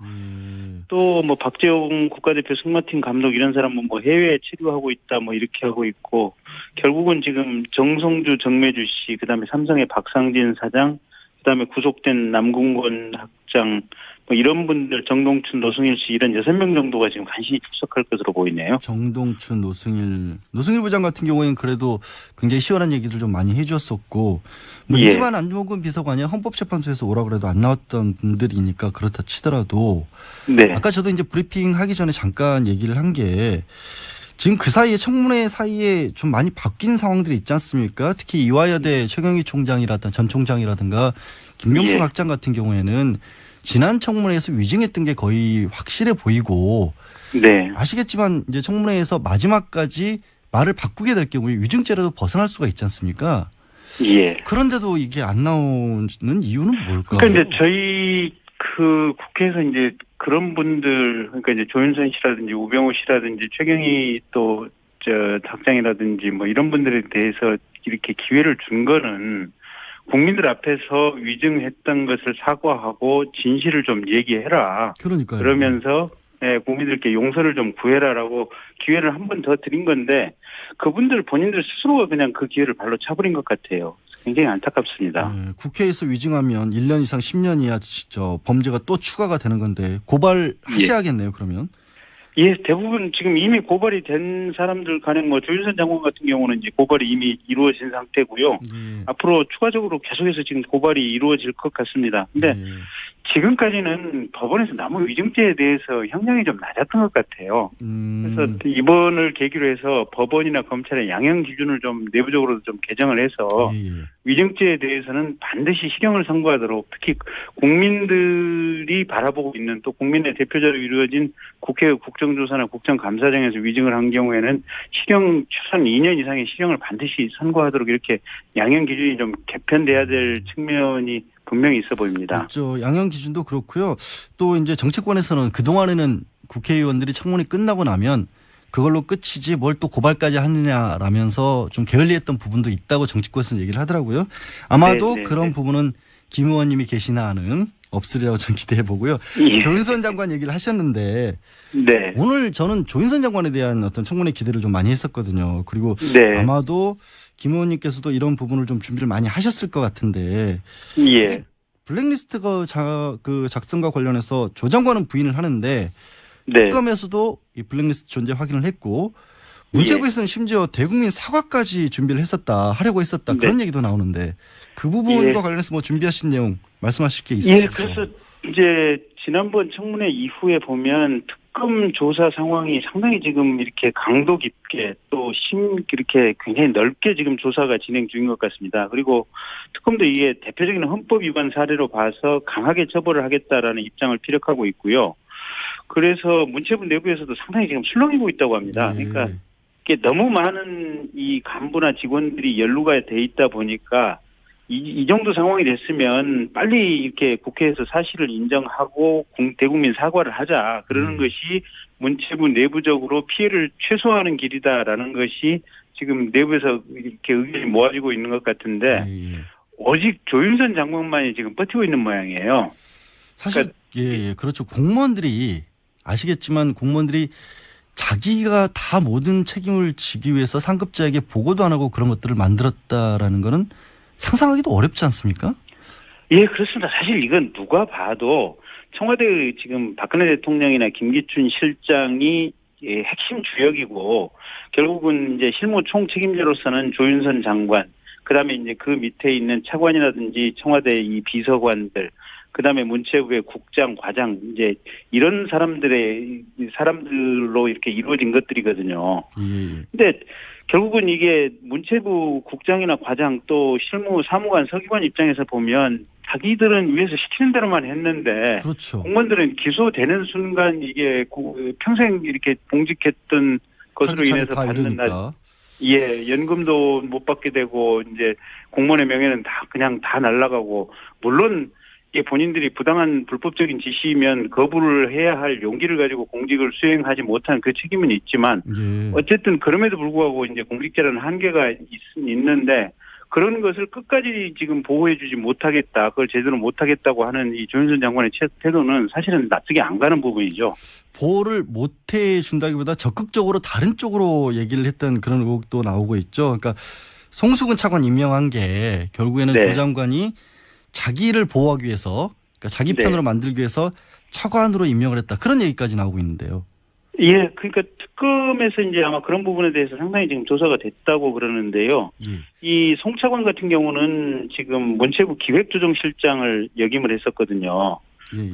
또 뭐 박재홍 국가대표 승마팀 감독 이런 사람은 뭐 해외에 체류하고 있다 뭐 이렇게 하고 있고, 결국은 지금 정성주, 정매주 씨, 그다음에 삼성의 박상진 사장, 그다음에 구속된 남궁건 학장 뭐 이런 분들, 정동춘, 노승일 씨 이런 6명 정도가 지금 간신히 출석할 것으로 보이네요. 정동춘, 노승일 부장 같은 경우에는 그래도 굉장히 시원한 얘기들 좀 많이 해주었었고, 뭐 예. 이만 안종근 비서관이 헌법재판소에서 오라 그래도 안 나왔던 분들이니까 그렇다 치더라도, 네. 아까 저도 이제 브리핑 하기 전에 잠깐 얘기를 한 게, 지금 그 사이에 청문회 사이에 좀 많이 바뀐 상황들이 있지 않습니까? 특히 이화여대 최경희 총장이라든가 전 총장이라든가 김경수 예. 학장 같은 경우에는 지난 청문회에서 위증했던 게 거의 확실해 보이고, 네. 아시겠지만 이제 청문회에서 마지막까지 말을 바꾸게 될 경우에 위증죄라도 벗어날 수가 있지 않습니까? 예. 그런데도 이게 안 나오는 이유는 뭘까요? 그러니까 이제 저희 국회에서 이제 그런 분들, 그러니까 이제 조윤선 씨라든지 우병우 씨라든지 최경희 또 학장이라든지 뭐 이런 분들에 대해서 이렇게 기회를 준 거는 국민들 앞에서 위증했던 것을 사과하고 진실을 좀 얘기해라. 그러니까요. 그러면서 국민들께 용서를 좀 구해라라고 기회를 한 번 더 드린 건데, 그분들 본인들 스스로가 그냥 그 기회를 발로 차버린 것 같아요. 굉장히 안타깝습니다. 국회에서 위증하면 1년 이상 10년 이하 범죄가 또 추가가 되는 건데 고발하셔야겠네요. 그러면. 예, 대부분 지금 이미 고발이 된 사람들 간에 뭐 조윤선 장관 같은 경우는 이제 고발이 이미 이루어진 상태고요. 예. 앞으로 추가적으로 계속해서 지금 고발이 이루어질 것 같습니다. 근데 예. 지금까지는 법원에서 남은 위증죄에 대해서 형량이 좀 낮았던 것 같아요. 그래서 이번을 계기로 해서 법원이나 검찰의 양형 기준을 좀 내부적으로 좀 개정을 해서 예. 위증죄에 대해서는 반드시 실형을 선고하도록, 특히 국민들이 바라보고 있는, 또 국민의 대표자로 이루어진 국회 국정조사나 국정감사장에서 위증을 한 경우에는 실형 최소한 2년 이상의 실형을 반드시 선고하도록 이렇게 양형 기준이 좀 개편돼야 될 측면이 분명히 있어 보입니다. 그렇죠. 양형 기준도 그렇고요. 또 이제 정치권에서는 그동안에는 국회의원들이 청문회 끝나고 나면 그걸로 끝이지 뭘 또 고발까지 하느냐라면서 좀 게을리했던 부분도 있다고 정치권에서는 얘기를 하더라고요. 아마도 네, 그런 부분은 김 의원님이 계시나 하는 없으리라고 저는 기대해 보고요. 예. 조윤선 장관 얘기를 하셨는데 네. 오늘 저는 조윤선 장관에 대한 어떤 청문회 기대를 좀 많이 했었거든요. 그리고 네. 아마도 김 의원님께서도 이런 부분을 좀 준비를 많이 하셨을 것 같은데, 예. 블랙리스트가 작성과 관련해서 조 장관은 부인을 하는데 네. 특검에서도 이 블랙리스트 존재 확인을 했고, 문체부에서는 심지어 대국민 사과까지 준비를 하려고 했었다. 네. 그런 얘기도 나오는데 그 부분과 예. 관련해서 뭐 준비하신 내용 말씀하실 게 있으시죠? 예, 그래서 이제 지난번 청문회 이후에 보면 특검 조사 상황이 상당히 지금 이렇게 강도 깊게 또 이렇게 굉장히 넓게 지금 조사가 진행 중인 것 같습니다. 그리고 특검도 이게 대표적인 헌법 위반 사례로 봐서 강하게 처벌을 하겠다라는 입장을 피력하고 있고요. 그래서 문체부 내부에서도 상당히 지금 술렁이고 있다고 합니다. 그러니까 이게 너무 많은 이 간부나 직원들이 연루가 돼 있다 보니까 이 정도 상황이 됐으면 빨리 이렇게 국회에서 사실을 인정하고 대국민 사과를 하자. 그러는 것이 문체부 내부적으로 피해를 최소화하는 길이다라는 것이 지금 내부에서 이렇게 의견이 모아지고 있는 것 같은데 오직 조윤선 장관만이 지금 버티고 있는 모양이에요. 사실 그러니까, 그렇죠. 공무원들이 아시겠지만 공무원들이 자기가 다 모든 책임을 지기 위해서 상급자에게 보고도 안 하고 그런 것들을 만들었다라는 거는 상상하기도 어렵지 않습니까? 예, 그렇습니다. 사실 이건 누가 봐도 청와대 지금 박근혜 대통령이나 김기춘 실장이 핵심 주역이고 결국은 이제 실무 총책임자로서는 조윤선 장관, 그다음에 이제 그 밑에 있는 차관이라든지 청와대 이 비서관들, 그다음에 문체부의 국장, 과장 이제 이런 사람들로 이렇게 이루어진 것들이거든요. 근데 결국은 이게 문체부 국장이나 과장 또 실무 사무관 서기관 입장에서 보면 자기들은 위에서 시키는 대로만 했는데 그렇죠. 공무원들은 기소되는 순간 이게 평생 이렇게 봉직했던 것으로 인해서 받는 연금도 못 받게 되고 이제 공무원의 명예는 그냥 다 날아가고 물론 이게 본인들이 부당한 불법적인 지시면 거부를 해야 할 용기를 가지고 공직을 수행하지 못한 그 책임은 있지만 어쨌든 그럼에도 불구하고 이제 공직자라는 한계가 있는데 그런 것을 끝까지 지금 보호해주지 못하겠다, 그걸 제대로 못하겠다고 하는 이 조윤선 장관의 태도는 사실은 납득이 안 가는 부분이죠. 보호를 못해준다기보다 적극적으로 다른 쪽으로 얘기를 했던 그런 의혹도 나오고 있죠. 그러니까 송수근 차관 임명한 게 결국에는 조 장관이 자기를 보호하기 위해서, 그러니까 자기 편으로 만들기 위해서 차관으로 임명을 했다. 그런 얘기까지 나오고 있는데요. 예, 그러니까 특검에서 이제 아마 그런 부분에 대해서 상당히 지금 조사가 됐다고 그러는데요. 이 송 차관 같은 경우는 지금 문체부 기획조정실장을 역임을 했었거든요.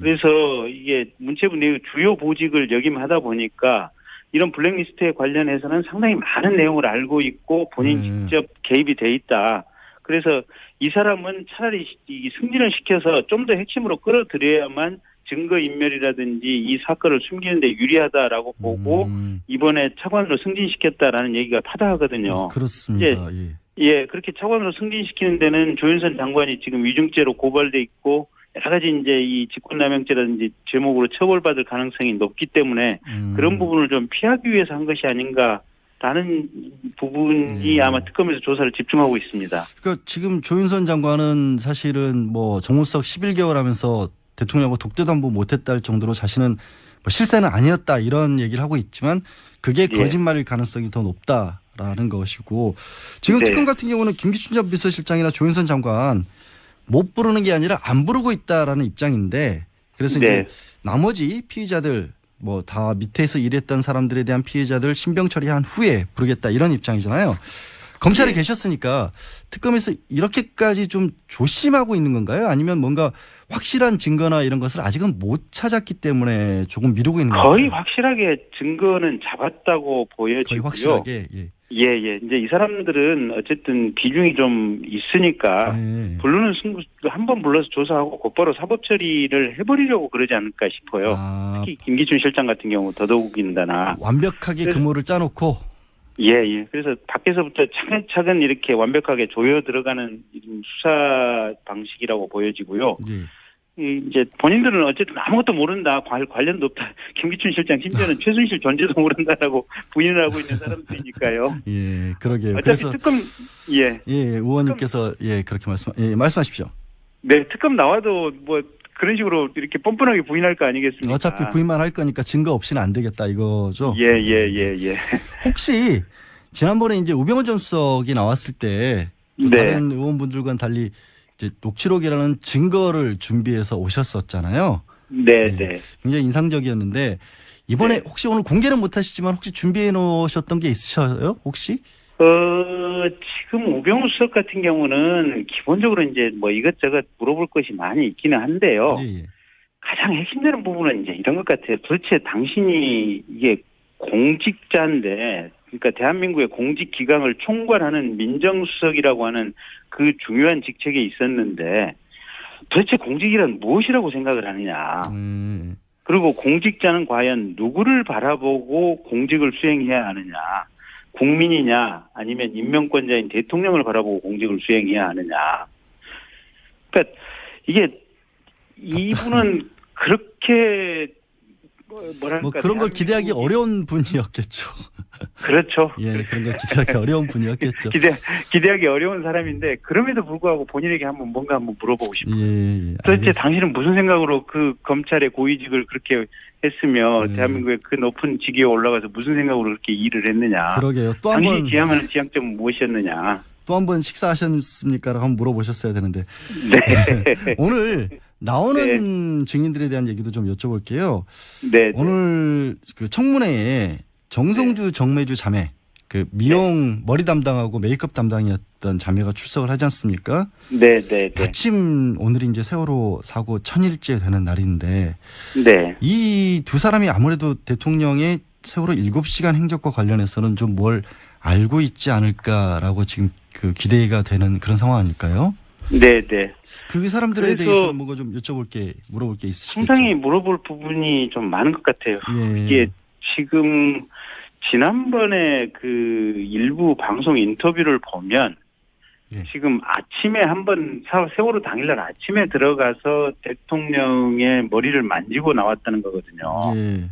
그래서 이게 문체부 내 주요 보직을 역임하다 보니까 이런 블랙리스트에 관련해서는 상당히 많은 내용을 알고 있고 본인 직접 개입이 돼 있다. 그래서 이 사람은 차라리 승진을 시켜서 좀 더 핵심으로 끌어들여야만 증거인멸이라든지 이 사건을 숨기는 데 유리하다라고 보고 이번에 차관으로 승진시켰다라는 얘기가 타당하거든요. 그렇습니다. 예, 그렇게 차관으로 승진시키는 데는 조윤선 장관이 지금 위증죄로 고발돼 있고 여러 가지 이제 이 직권남용죄라든지 제목으로 처벌받을 가능성이 높기 때문에 그런 부분을 좀 피하기 위해서 한 것이 아닌가. 라는 부분이 아마 특검에서 조사를 집중하고 있습니다. 그러니까 지금 조윤선 장관은 사실은 뭐 정무수석 11개월 하면서 대통령하고 독대도 한번 못했다 할 정도로 자신은 뭐 실세는 아니었다 이런 얘기를 하고 있지만 그게 거짓말일 가능성이 더 높다라는 것이고 지금 특검 같은 경우는 김기춘 전 비서실장이나 조윤선 장관 못 부르는 게 아니라 안 부르고 있다라는 입장인데 그래서 이제 나머지 피의자들 뭐 다 밑에서 일했던 사람들에 대한 피해자들 신병 처리한 후에 부르겠다 이런 입장이잖아요. 검찰에 계셨으니까 특검에서 이렇게까지 좀 조심하고 있는 건가요? 아니면 뭔가 확실한 증거나 이런 것을 아직은 못 찾았기 때문에 조금 미루고 있는 건가요? 거의 확실하게 증거는 잡았다고 보여지고요. 거의 확실하게. 예. 이제 이 사람들은 어쨌든 비중이 좀 있으니까 부르는 승부 한번 불러서 조사하고 곧바로 사법 처리를 해버리려고 그러지 않을까 싶어요. 특히 김기춘 실장 같은 경우 더더욱인다나 완벽하게 금호를 짜놓고. 예. 그래서 밖에서부터 차근차근 이렇게 완벽하게 조여 들어가는 수사 방식이라고 보여지고요. 이제 본인들은 어쨌든 아무것도 모른다, 관련도 없다. 김기춘 실장 심지어는 최순실 존재도 모른다라고 부인을 하고 있는 사람들이니까요. 예, 그러게요. 어차피 그래서 특검 의원님께서 그렇게 말씀하십시오. 네, 특검 나와도 뭐 그런 식으로 이렇게 뻔뻔하게 부인할 거 아니겠습니까? 어차피 부인만 할 거니까 증거 없이는 안 되겠다 이거죠. 예. 혹시 지난번에 이제 우병우 전 수석이 나왔을 때 다른 의원분들과는 달리 이제 녹취록이라는 증거를 준비해서 오셨었잖아요. 네. 굉장히 인상적이었는데 이번에 혹시 오늘 공개는 못하시지만 혹시 준비해 놓으셨던 게 있으셔요? 혹시? 지금 우병우 수석 같은 경우는 기본적으로 이제 뭐 이것저것 물어볼 것이 많이 있기는 한데요. 가장 핵심되는 부분은 이제 이런 것 같아요. 도대체 당신이 이게 공직자인데, 그러니까 대한민국의 공직기강을 총괄하는 민정수석이라고 하는 그 중요한 직책에 있었는데 도대체 공직이란 무엇이라고 생각을 하느냐. 그리고 공직자는 과연 누구를 바라보고 공직을 수행해야 하느냐. 국민이냐 아니면 임명권자인 대통령을 바라보고 공직을 수행해야 하느냐. 그러니까 이게 이분은 그렇게 뭐랄까 뭐 그런 걸 기대하기 어려운 분이었겠죠. 그렇죠. 예, 그런 걸 기대하기 어려운 분이었겠죠. 기대하기 어려운 사람인데 그럼에도 불구하고 본인에게 뭔가 한번 물어보고 싶어요. 예, 도대체 당신은 무슨 생각으로 그 검찰의 고위직을 그렇게 했으며 대한민국의 그 높은 직위에 올라가서 무슨 생각으로 그렇게 일을 했느냐. 그러게요. 또 한 당신이 번 지향하는 지향점은 무엇이었느냐. 또 한 번 식사하셨습니까라고 한번 물어보셨어야 되는데 네. 오늘 나오는 증인들에 대한 얘기도 좀 여쭤볼게요. 네. 오늘 그 청문회에 정성주 정매주 자매 그 미용 머리 담당하고 메이크업 담당이었던 자매가 출석을 하지 않습니까? 네. 마침 오늘이 이제 세월호 사고 1000일째 되는 날인데 네. 이 두 사람이 아무래도 대통령의 세월호 7시간 행적과 관련해서는 좀 뭘 알고 있지 않을까라고 지금 그 기대가 되는 그런 상황 아닐까요? 네. 그 사람들에 그래서 대해서 뭔가 좀 물어볼 게 있으시겠죠? 상당히 물어볼 부분이 좀 많은 것 같아요. 예. 이게 지금 지난번에 그 일부 방송 인터뷰를 보면 예. 지금 아침에 한번 세월호 당일날 아침에 들어가서 대통령의 머리를 만지고 나왔다는 거거든요. 예.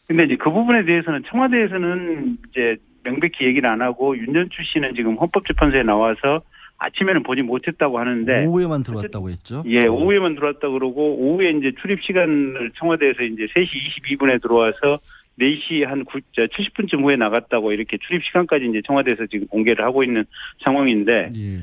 근데 이제 그 부분에 대해서는 청와대에서는 이제 명백히 얘기를 안 하고 윤전추 씨는 지금 헌법재판소에 나와서 아침에는 보지 못했다고 하는데 오후에만 들어왔다고 했죠. 예, 오후에만 들어왔다 그러고 오후에 이제 출입 시간을 청와대에서 이제 3시 22분에 들어와서 4시 한 70분쯤 후에 나갔다고 이렇게 출입 시간까지 이제 청와대에서 지금 공개를 하고 있는 상황인데 예.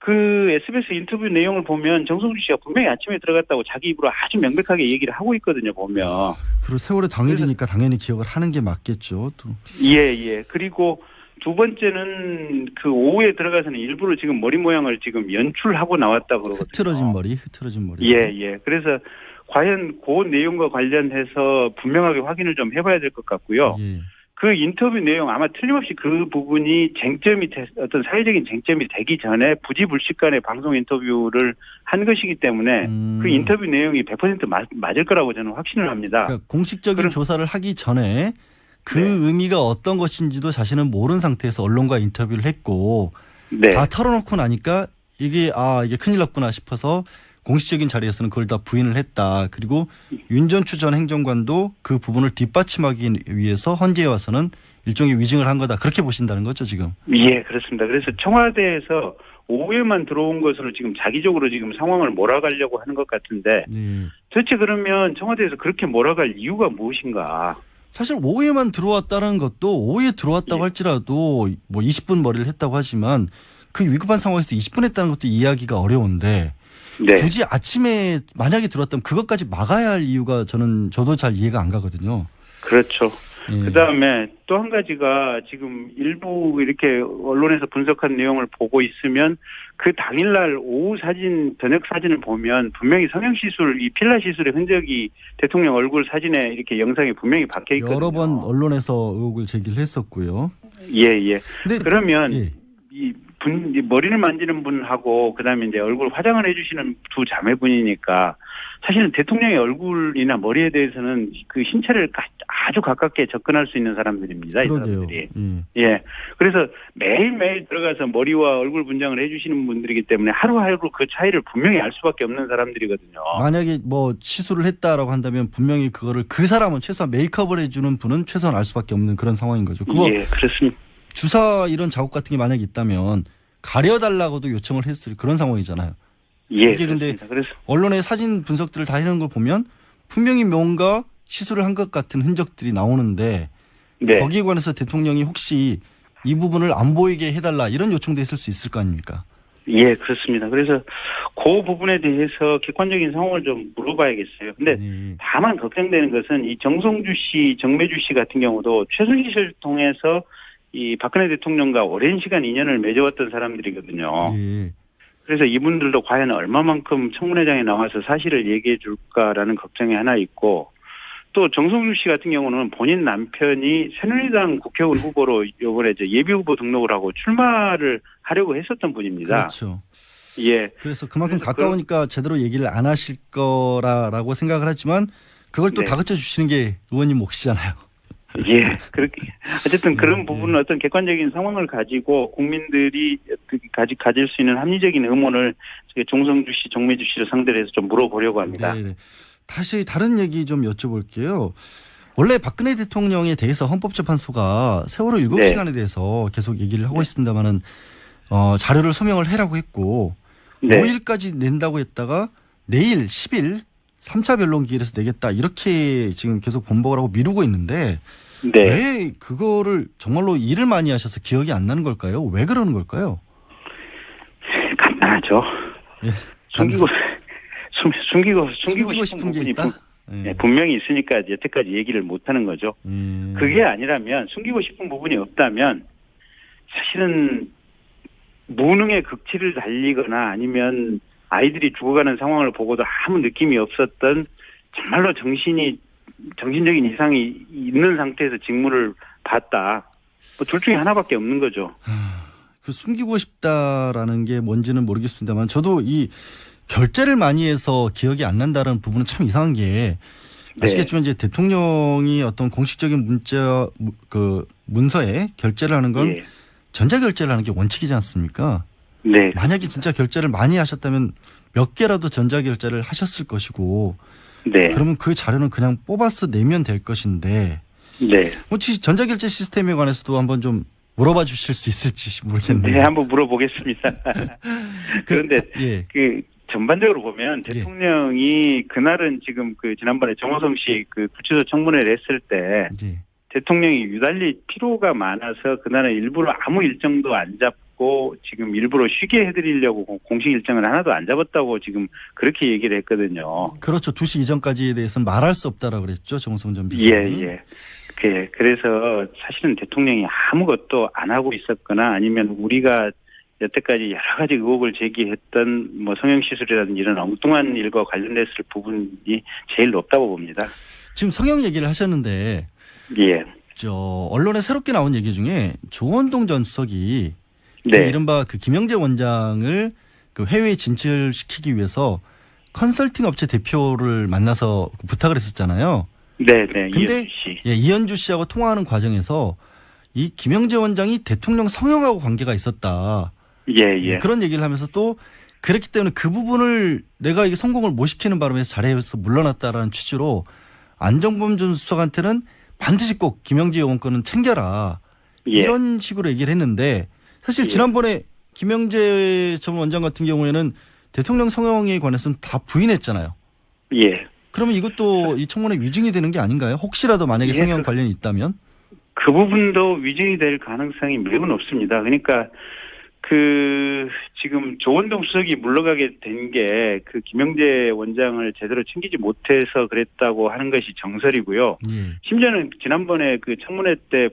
그 SBS 인터뷰 내용을 보면 정성주 씨가 분명히 아침에 들어갔다고 자기 입으로 아주 명백하게 얘기를 하고 있거든요, 보면. 그리고 세월호 당일이니까 당연히 기억을 하는 게 맞겠죠. 또. 예. 그리고 두 번째는 그 오후에 들어가서는 일부러 지금 머리 모양을 지금 연출하고 나왔다 그러거든요. 흐트러진 머리. 예. 그래서 과연 그 내용과 관련해서 분명하게 확인을 좀 해봐야 될 것 같고요. 예. 그 인터뷰 내용 아마 틀림없이 그 부분이 어떤 사회적인 쟁점이 되기 전에 부지불식간에 방송 인터뷰를 한 것이기 때문에 그 인터뷰 내용이 100% 맞을 거라고 저는 확신을 합니다. 그러니까 공식적인 조사를 하기 전에 그 네. 의미가 어떤 것인지도 자신은 모르는 상태에서 언론과 인터뷰를 했고 네. 다 털어놓고 나니까 이게 큰일 났구나 싶어서 공식적인 자리에서는 그걸 다 부인을 했다. 그리고 윤전추 전 행정관도 그 부분을 뒷받침하기 위해서 헌재에 와서는 일종의 위증을 한 거다. 그렇게 보신다는 거죠, 지금? 예, 그렇습니다. 그래서 청와대에서 오후에만 들어온 것으로 지금 자기적으로 지금 상황을 몰아가려고 하는 것 같은데 네. 도대체 그러면 청와대에서 그렇게 몰아갈 이유가 무엇인가? 사실 오후에만 들어왔다는 것도 오후에 들어왔다고 예. 할지라도 뭐 20분 머리를 했다고 하지만 그 위급한 상황에서 20분 했다는 것도 이해하기가 어려운데 네. 굳이 아침에 만약에 들어왔다면 그것까지 막아야 할 이유가 저도 잘 이해가 안 가거든요. 그렇죠. 예. 그다음에 또 한 가지가 지금 일부 이렇게 언론에서 분석한 내용을 보고 있으면 그 당일날 오후 사진, 저녁 사진을 보면 분명히 성형시술, 이 필라 시술의 흔적이 대통령 얼굴 사진에 이렇게 영상에 분명히 박혀 있거든요. 여러 번 언론에서 의혹을 제기를 했었고요. 예. 근데 그러면 예. 이 머리를 만지는 분하고 그다음에 이제 얼굴 화장을 해주시는 두 자매분이니까 사실은 대통령의 얼굴이나 머리에 대해서는 그 신체를 아주 가깝게 접근할 수 있는 사람들입니다. 그러게요. 이 사람들이. 예. 그래서 매일매일 들어가서 머리와 얼굴 분장을 해주시는 분들이기 때문에 하루하루 그 차이를 분명히 알 수밖에 없는 사람들이거든요. 만약에 뭐 시술을 했다라고 한다면 분명히 그거를 그 사람은 최소한 메이크업을 해주는 분은 최소한 알 수밖에 없는 그런 상황인 거죠. 그거 예, 그렇습니다. 주사 이런 자국 같은 게 만약에 있다면 가려달라고도 요청을 했을 그런 상황이잖아요. 예, 이게 근데 그렇습니다. 그래서 언론의 사진 분석들을 다 하는 걸 보면 분명히 뭔가 시술을 한 것 같은 흔적들이 나오는데 네. 거기에 관해서 대통령이 혹시 이 부분을 안 보이게 해달라 이런 요청도 했을 수 있을 거 아닙니까? 예, 그렇습니다. 그래서 그 부분에 대해서 객관적인 상황을 좀 물어봐야겠어요. 근데 네. 다만 걱정되는 것은 이 정성주 씨, 정매주 씨 같은 경우도 최순실을 통해서 이 박근혜 대통령과 오랜 시간 인연을 맺어왔던 사람들이거든요. 예. 그래서 이분들도 과연 얼마만큼 청문회장에 나와서 사실을 얘기해 줄까라는 걱정이 하나 있고, 또 정성주 씨 같은 경우는 본인 남편이 새누리당 국회의원 후보로 이번에 이제 예비 후보 등록을 하고 출마를 하려고 했었던 분입니다. 그렇죠. 예. 그래서 그만큼 가까우니까 제대로 얘기를 안 하실 거라고 생각을 하지만 그걸 또 네. 다그쳐 주시는 게 의원님 몫이잖아요. 예, 그렇게 어쨌든 그런 예. 부분은 어떤 객관적인 상황을 가지고 국민들이 가질 수 있는 합리적인 의문을 정성주 씨, 정매주 씨를 상대로 해서 좀 물어보려고 합니다. 네. 다시 다른 얘기 좀 여쭤볼게요. 원래 박근혜 대통령에 대해서 헌법재판소가 세월호 7시간에 대해서 계속 얘기를 하고 있습니다만은 자료를 소명을 해라고 했고 네. 5일까지 낸다고 했다가 내일 10일 3차 변론기일에서 내겠다 이렇게 지금 계속 번복을 하고 미루고 있는데 네. 왜 그거를 정말로 일을 많이 하셔서 기억이 안 나는 걸까요? 왜 그러는 걸까요? 간단하죠. 예, 숨기고 싶은 게 부분이 있다. 예. 분명히 있으니까 여태까지 얘기를 못 하는 거죠. 그게 아니라면 숨기고 싶은 부분이 없다면 사실은 무능의 극치를 달리거나 아니면 아이들이 죽어가는 상황을 보고도 아무 느낌이 없었던 정말로 정신적인 이상이 있는 상태에서 직무를 봤다. 뭐 둘 중에 하나밖에 없는 거죠. 그 숨기고 싶다라는 게 뭔지는 모르겠습니다만 저도 이 결재를 많이 해서 기억이 안 난다는 부분은 참 이상한 게 아시겠지만 이제 대통령이 어떤 공식적인 문서에 결재를 하는 건 예. 전자결재를 하는 게 원칙이지 않습니까? 네. 만약에 진짜 결재를 많이 하셨다면 몇 개라도 전자결재를 하셨을 것이고 네. 그러면 그 자료는 그냥 뽑아서 내면 될 것인데 네. 혹시 전자결재 시스템에 관해서도 한번 좀 물어봐 주실 수 있을지 모르겠네요. 네, 한번 물어보겠습니다. 그런데 예. 전반적으로 보면 대통령이 그날은 지금 지난번에 정호성 씨 구치소 청문회를 했을 때 예. 대통령이 유달리 피로가 많아서 그날은 일부러 아무 일정도 안 잡고 지금 일부러 쉬게 해드리려고 공식 일정을 하나도 안 잡았다고 지금 그렇게 얘기를 했거든요. 그렇죠. 2시 이전까지에 대해서는 말할 수 없다라고 그랬죠. 정성 전 비서관이. 예. 그래서 사실은 대통령이 아무것도 안 하고 있었거나 아니면 우리가 여태까지 여러 가지 의혹을 제기했던 성형시술이라든지 이런 엉뚱한 일과 관련됐을 부분이 제일 높다고 봅니다. 지금 성형 얘기를 하셨는데 예. 언론에 새롭게 나온 얘기 중에 조원동 전 수석이 네. 이른바 김영재 원장을 해외에 진출시키기 위해서 컨설팅 업체 대표를 만나서 부탁을 했었잖아요. 네. 근데 이현주 씨. 이현주 씨하고 통화하는 과정에서 이 김영재 원장이 대통령 성형하고 관계가 있었다. 예. 그런 얘기를 하면서 또 그렇기 때문에 그 부분을 내가 이게 성공을 못 시키는 바람에 자리에서 물러났다라는 취지로 안정범 전 수석한테는 반드시 꼭 김영재 의원 거는 챙겨라. 예. 이런 식으로 얘기를 했는데 사실 예. 지난번에 김영재 전 원장 같은 경우에는 대통령 성형에 관해서는 다 부인했잖아요. 예. 그러면 이것도 이 청문회 위증이 되는 게 아닌가요? 혹시라도 만약에 예, 성형 관련이 있다면? 그 부분도 위증이 될 가능성이 매우 높습니다. 그러니까 지금 조원동 수석이 물러가게 된 게 김영재 원장을 제대로 챙기지 못해서 그랬다고 하는 것이 정설이고요. 예. 심지어는 지난번에 청문회 때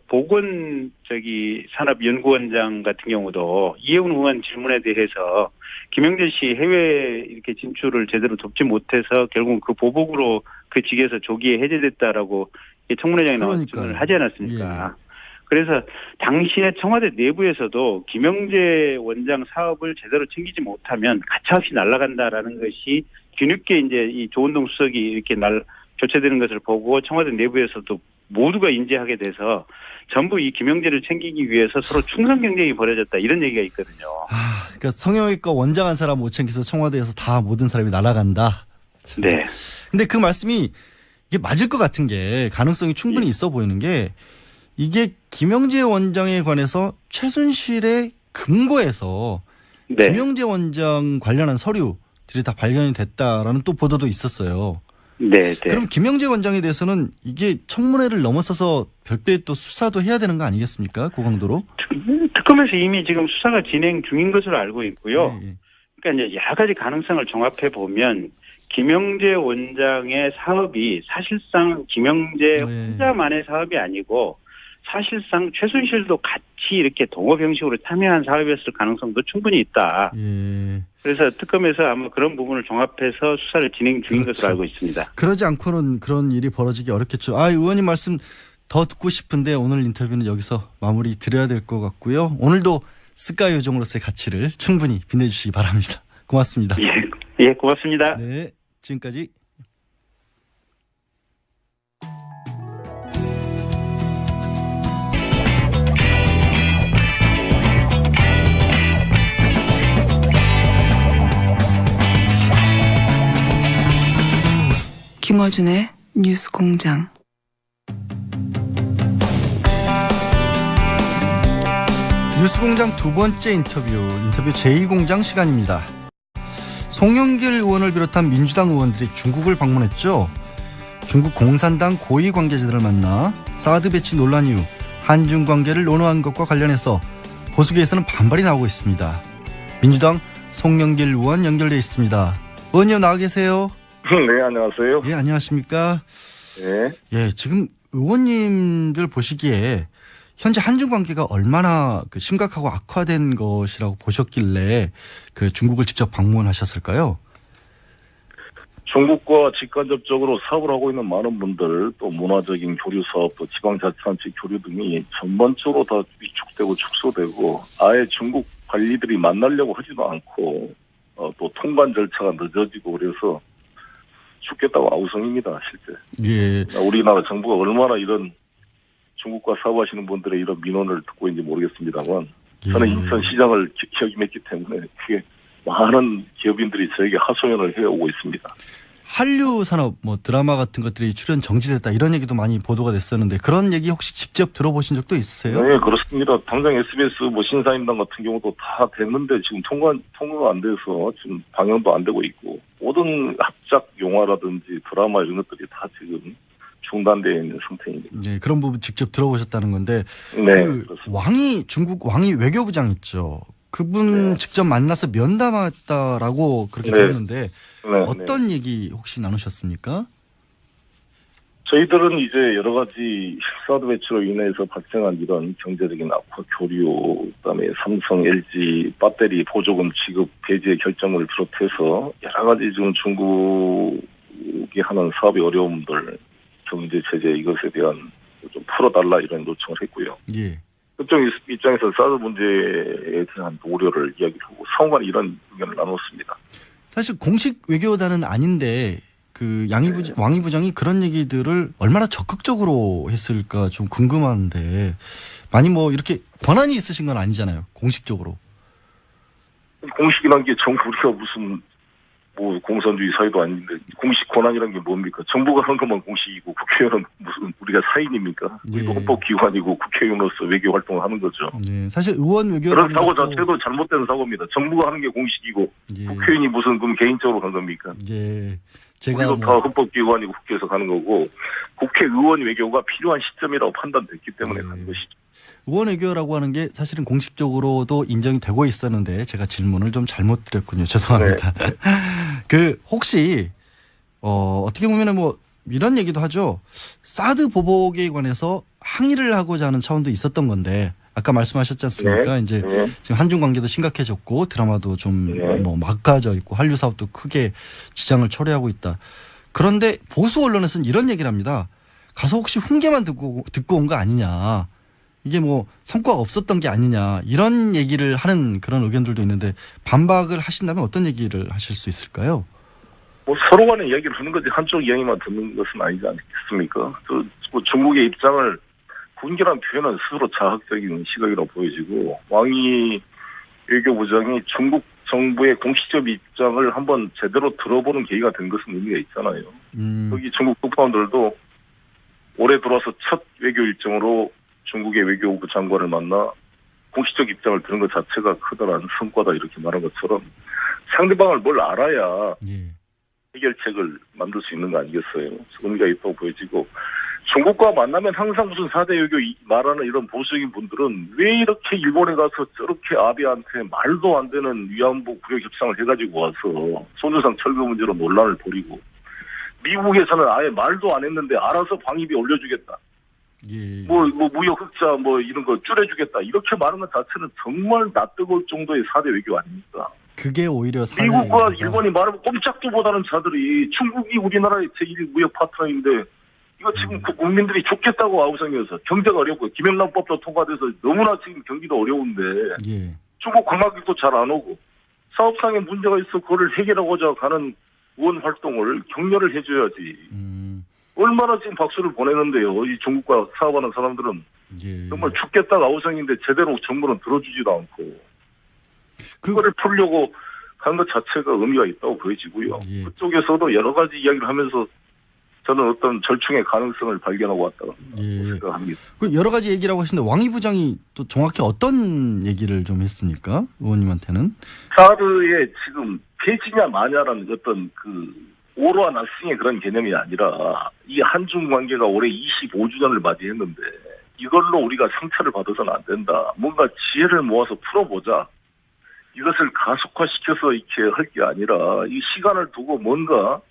산업연구원장 같은 경우도 이해운 의원 질문에 대해서 김영재 씨 해외 이렇게 진출을 제대로 돕지 못해서 결국 그 보복으로 그 직에서 조기에 해제됐다라고 청문회장에 나온 질문을 하지 않았습니까? 예. 그래서 당시에 청와대 내부에서도 김영재 원장 사업을 제대로 챙기지 못하면 가차없이 날아간다라는 것이 뒤늦게 이제 이 조원동 수석이 이렇게 교체되는 것을 보고 청와대 내부에서도 모두가 인지하게 돼서 전부 이 김영재를 챙기기 위해서 서로 충성 경쟁이 벌어졌다 이런 얘기가 있거든요. 그러니까 성형외과 원장 한 사람 못 챙겨서 청와대에서 다 모든 사람이 날아간다. 네. 근데 그 말씀이 이게 맞을 것 같은 게 가능성이 충분히 있어 보이는 게 이게 김영재 원장에 관해서 최순실의 금고에서 네. 김영재 원장 관련한 서류들이 다 발견이 됐다라는 또 보도도 있었어요. 네. 그럼 김영재 원장에 대해서는 이게 청문회를 넘어서서 별도의 또 수사도 해야 되는 거 아니겠습니까? 고강도로. 특검에서 이미 지금 수사가 진행 중인 것으로 알고 있고요. 예. 그러니까 이제 여러 가지 가능성을 종합해 보면 김영재 원장의 사업이 사실상 김영재 혼자만의 사업이 아니고 사실상 최순실도 같이 이렇게 동업 형식으로 참여한 사업이었을 가능성도 충분히 있다. 예. 그래서 특검에서 아마 그런 부분을 종합해서 수사를 진행 중인 그렇죠. 것으로 알고 있습니다. 그러지 않고는 그런 일이 벌어지기 어렵겠죠. 의원님 말씀 더 듣고 싶은데 오늘 인터뷰는 여기서 마무리 드려야 될 것 같고요. 오늘도 스카이 요정으로서의 가치를 충분히 빛내주시기 바랍니다. 고맙습니다. 예, 고맙습니다. 네, 지금까지 김어준의 뉴스공장. 뉴스공장 두 번째 인터뷰 제2공장 시간입니다. 송영길 의원을 비롯한 민주당 의원들이 중국을 방문했죠. 중국 공산당 고위 관계자들을 만나 사드 배치 논란 이후 한중 관계를 논의한 것과 관련해서 보수계에서는 반발이 나오고 있습니다. 민주당 송영길 의원 연결돼 있습니다. 의원님 나와 계세요? 네, 안녕하세요. 예, 안녕하십니까? 네. 예, 지금 의원님들 보시기에 현재 한중 관계가 얼마나 심각하고 악화된 것이라고 보셨길래 중국을 직접 방문하셨을까요? 중국과 직간접적으로 사업을 하고 있는 많은 분들, 또 문화적인 교류 사업, 또 지방자치단체 교류 등이 전반적으로 다 위축되고 축소되고 아예 중국 관리들이 만나려고 하지도 않고 또 통관 절차가 늦어지고 그래서 죽겠다고 아우성입니다, 실제. 예. 우리나라 정부가 얼마나 이런 중국과 사업하시는 분들의 이런 민원을 듣고 있는지 모르겠습니다만 저는 인천시장을 역임했기 때문에 그게 많은 기업인들이 저에게 하소연을 해오고 있습니다. 한류 산업 드라마 같은 것들이 출연 정지됐다 이런 얘기도 많이 보도가 됐었는데 그런 얘기 혹시 직접 들어보신 적도 있으세요? 네, 그렇습니다. 당장 SBS 신사임당 같은 경우도 다 됐는데 지금 통과가 안 돼서 지금 방영도 안 되고 있고 모든 합작 영화라든지 드라마 이런 것들이 다 지금 중단되어 있는 상태입니다. 네, 그런 부분 직접 들어보셨다는 건데 네, 중국 왕이 외교부장 있죠. 그분 네. 직접 만나서 면담했다라고 그렇게 네. 들었는데 네, 어떤 얘기 혹시 나누셨습니까? 저희들은 이제 여러 가지 사드 배치로 인해서 발생한 이런 경제적인 악화, 교류, 그다음에 삼성, LG 배터리 보조금 지급 배제 결정을 비롯해서 여러 가지 지금 중국이 하는 사업의 어려움들, 경제 제재 이것에 대한 좀 풀어달라 이런 요청을 했고요. 예. 그쪽 입장에서 사드 문제에 대한 우려를 이야기하고 상호간 이런 의견을 나눴습니다. 사실 공식 외교단은 아닌데 왕이 부장이 그런 얘기들을 얼마나 적극적으로 했을까 좀 궁금한데 많이 이렇게 권한이 있으신 건 아니잖아요. 공식적으로. 공식이란 게 우리가 무슨 공산주의 사회도 아닌데 공식 권한이란 게 뭡니까? 정부가 하는 것만 공식이고 국회의원은 무슨 우리가 사인입니까? 우리도 예. 헌법기관이고 국회의원으로서 외교 활동을 하는 거죠. 네, 사실 의원 외교 그런 사고 자체도 잘못된 사고입니다. 정부가 하는 게 공식이고 예. 국회의원이 무슨 그럼 개인적으로 한 겁니까? 예. 제가 우리도 다 헌법기관이고 국회에서 가는 거고 국회의원 외교가 필요한 시점이라고 판단됐기 때문에 가는 것이죠. 의원 외교라고 하는 게 사실은 공식적으로도 인정이 되고 있었는데 제가 질문을 좀 잘못 드렸군요. 죄송합니다. 네. 혹시 어떻게 보면은 이런 얘기도 하죠. 사드 보복에 관해서 항의를 하고자 하는 차원도 있었던 건데 아까 말씀하셨지 않습니까? 네. 이제 네. 지금 한중 관계도 심각해졌고 드라마도 좀 네. 막가져 있고 한류 사업도 크게 지장을 초래하고 있다. 그런데 보수 언론에서는 이런 얘기를 합니다. 가서 혹시 훈계만 듣고 온 거 아니냐. 이게 성과가 없었던 게 아니냐. 이런 얘기를 하는 그런 의견들도 있는데 반박을 하신다면 어떤 얘기를 하실 수 있을까요? 서로 간에 이야기를 하는 거지 한쪽 이야기만 듣는 것은 아니지 않겠습니까? 중국의 입장을 훈계란 표현은 스스로 자학적인 시각이라고 보여지고 왕이 외교부장이 중국 정부의 공식적 입장을 한번 제대로 들어보는 계기가 된 것은 의미가 있잖아요. 여기 중국 특파원들도 올해 들어와서 첫 외교 일정으로 중국의 외교부 장관을 만나 공식적 입장을 들은 것 자체가 커다란 성과다 이렇게 말한 것처럼 상대방을 뭘 알아야 예. 해결책을 만들 수 있는 거 아니겠어요? 의미가 있다고 보여지고 중국과 만나면 항상 무슨 4대 외교 말하는 이런 보수적인 분들은 왜 이렇게 일본에 가서 저렇게 아베한테 말도 안 되는 위안부 구역 협상을 해가지고 와서 소녀상 철거 문제로 논란을 벌이고 미국에서는 아예 말도 안 했는데 알아서 방위비 올려주겠다. 예. 무역 흑자 이런 거 줄여주겠다 이렇게 말하는 것 자체는 정말 낯뜨거울 정도의 4대 외교 아닙니까? 그게 오히려 미국과 일본이 말하면 꼼짝도 못하는 자들이 중국이 우리나라의 제1 무역 파트너인데 이거 지금 국민들이 죽겠다고 아우성이어서 경제가 어렵고 김영란법도 통과돼서 너무나 지금 경기도 어려운데 예. 중국 관광객도 잘 안 오고 사업상의 문제가 있어 그거를 해결하고자 가는 의원 활동을 격려를 해줘야지. 얼마나 지금 박수를 보내는데요. 이 중국과 사업하는 사람들은 예. 정말 죽겠다가 아우성인데 제대로 정부는 들어주지도 않고 그거를 풀려고 하는 것 자체가 의미가 있다고 보여지고요. 예. 그쪽에서도 여러 가지 이야기를 하면서 저는 어떤 절충의 가능성을 발견하고 왔다고 예. 생각합니다. 그 여러 가지 얘기라고 하시는데 왕이 부장이 또 정확히 어떤 얘기를 좀 했습니까? 의원님한테는? 사드의 지금 폐지냐 마냐라는 어떤 그 오로와 나싱의 그런 개념이 아니라 이 한중 관계가 올해 25주년을 맞이했는데 이걸로 우리가 상처를 받아서는 안 된다. 뭔가 지혜를 모아서 풀어보자. 이것을 가속화시켜서 이렇게 할 게 아니라 이 시간을 두고 뭔가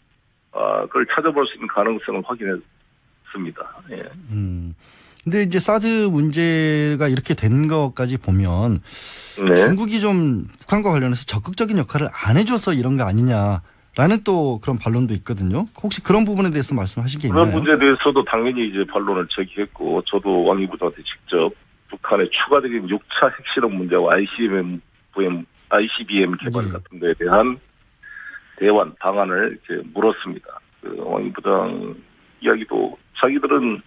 그걸 찾아볼 수 있는 가능성을 확인했습니다. 예. 근데 이제 사드 문제가 이렇게 된 것까지 보면 네. 중국이 좀 북한과 관련해서 적극적인 역할을 안 해줘서 이런 거 아니냐라는 또 그런 반론도 있거든요. 혹시 그런 부분에 대해서 말씀하신 게 있나요? 그런 문제에 대해서도 당연히 이제 반론을 제기했고 저도 왕이 부장한테 직접 북한의 추가적인 6차 핵실험 문제와 ICBM 개발 네. 같은 데에 대한 대환 방안을 이제 물었습니다. 그 왕이 부장 이야기도 자기들은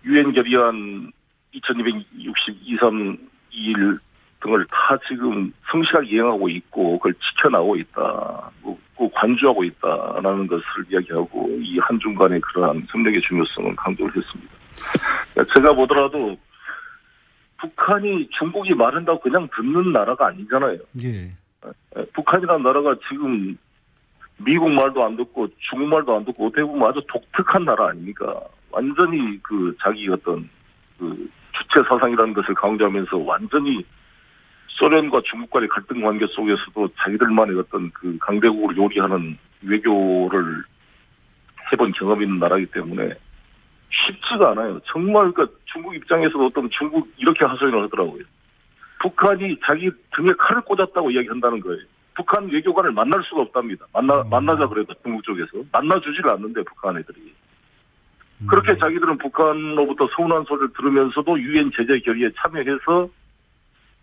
유엔 결의안 2262.321 등을 다 지금 성실하게 이행하고 있고 그걸 지켜나가고 있다. 관주하고 있다라는 것을 이야기하고 이 한중 간의 그러한 협력의 중요성을 강조를 했습니다. 제가 보더라도 북한이 중국이 말한다고 그냥 듣는 나라가 아니잖아요. 예. 북한이라는 나라가 지금 미국 말도 안 듣고 중국 말도 안 듣고 어떻게 보면 아주 독특한 나라 아닙니까? 완전히 그 자기 어떤 그 주체 사상이라는 것을 강조하면서 완전히 소련과 중국 간의 갈등 관계 속에서도 자기들만의 어떤 그 강대국으로 요리하는 외교를 해본 경험이 있는 나라이기 때문에 쉽지가 않아요. 정말 그 중국 입장에서도 어떤 중국 이렇게 하소연을 하더라고요. 북한이 자기 등에 칼을 꽂았다고 이야기한다는 거예요. 북한 외교관을 만날 수가 없답니다. 만나자 그래도 중국 쪽에서 만나주지를 않는데 북한 애들이. 그렇게 자기들은 북한로부터 서운한 소리를 들으면서도 유엔 제재 결의에 참여해서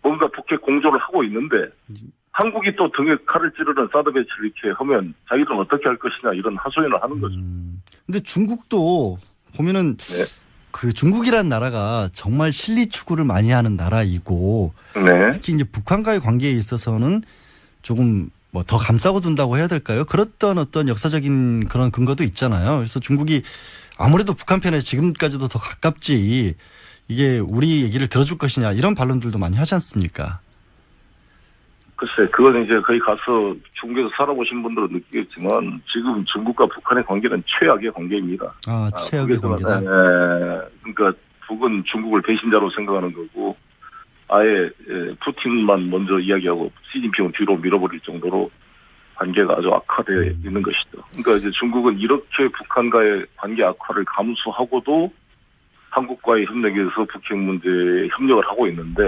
뭔가 북핵 공조를 하고 있는데 한국이 또 등에 칼을 찌르는 사드 배치를 이렇게 하면 자기들은 어떻게 할 것이냐 이런 하소연을 하는 거죠. 근데 중국도 보면은 네. 그 중국이라는 나라가 정말 실리 추구를 많이 하는 나라이고 네. 특히 이제 북한과의 관계에 있어서는 조금 뭐 더 감싸고 둔다고 해야 될까요? 그랬던 어떤 역사적인 그런 근거도 있잖아요. 그래서 중국이 아무래도 북한 편에 지금까지도 더 가깝지 이게 우리 얘기를 들어줄 것이냐 이런 반론들도 많이 하지 않습니까? 글쎄, 그건 이제 거기 가서 중국에서 살아보신 분들은 느끼겠지만 지금 중국과 북한의 관계는 최악의 관계입니다. 아, 최악의 관계다. 그러니까 북은 중국을 배신자로 생각하는 거고 아예 푸틴만 먼저 이야기하고 시진핑은 뒤로 밀어버릴 정도로 관계가 아주 악화되어 있는 것이죠. 그러니까 이제 중국은 이렇게 북한과의 관계 악화를 감수하고도 한국과의 협력에서 북핵 문제에 협력을 하고 있는데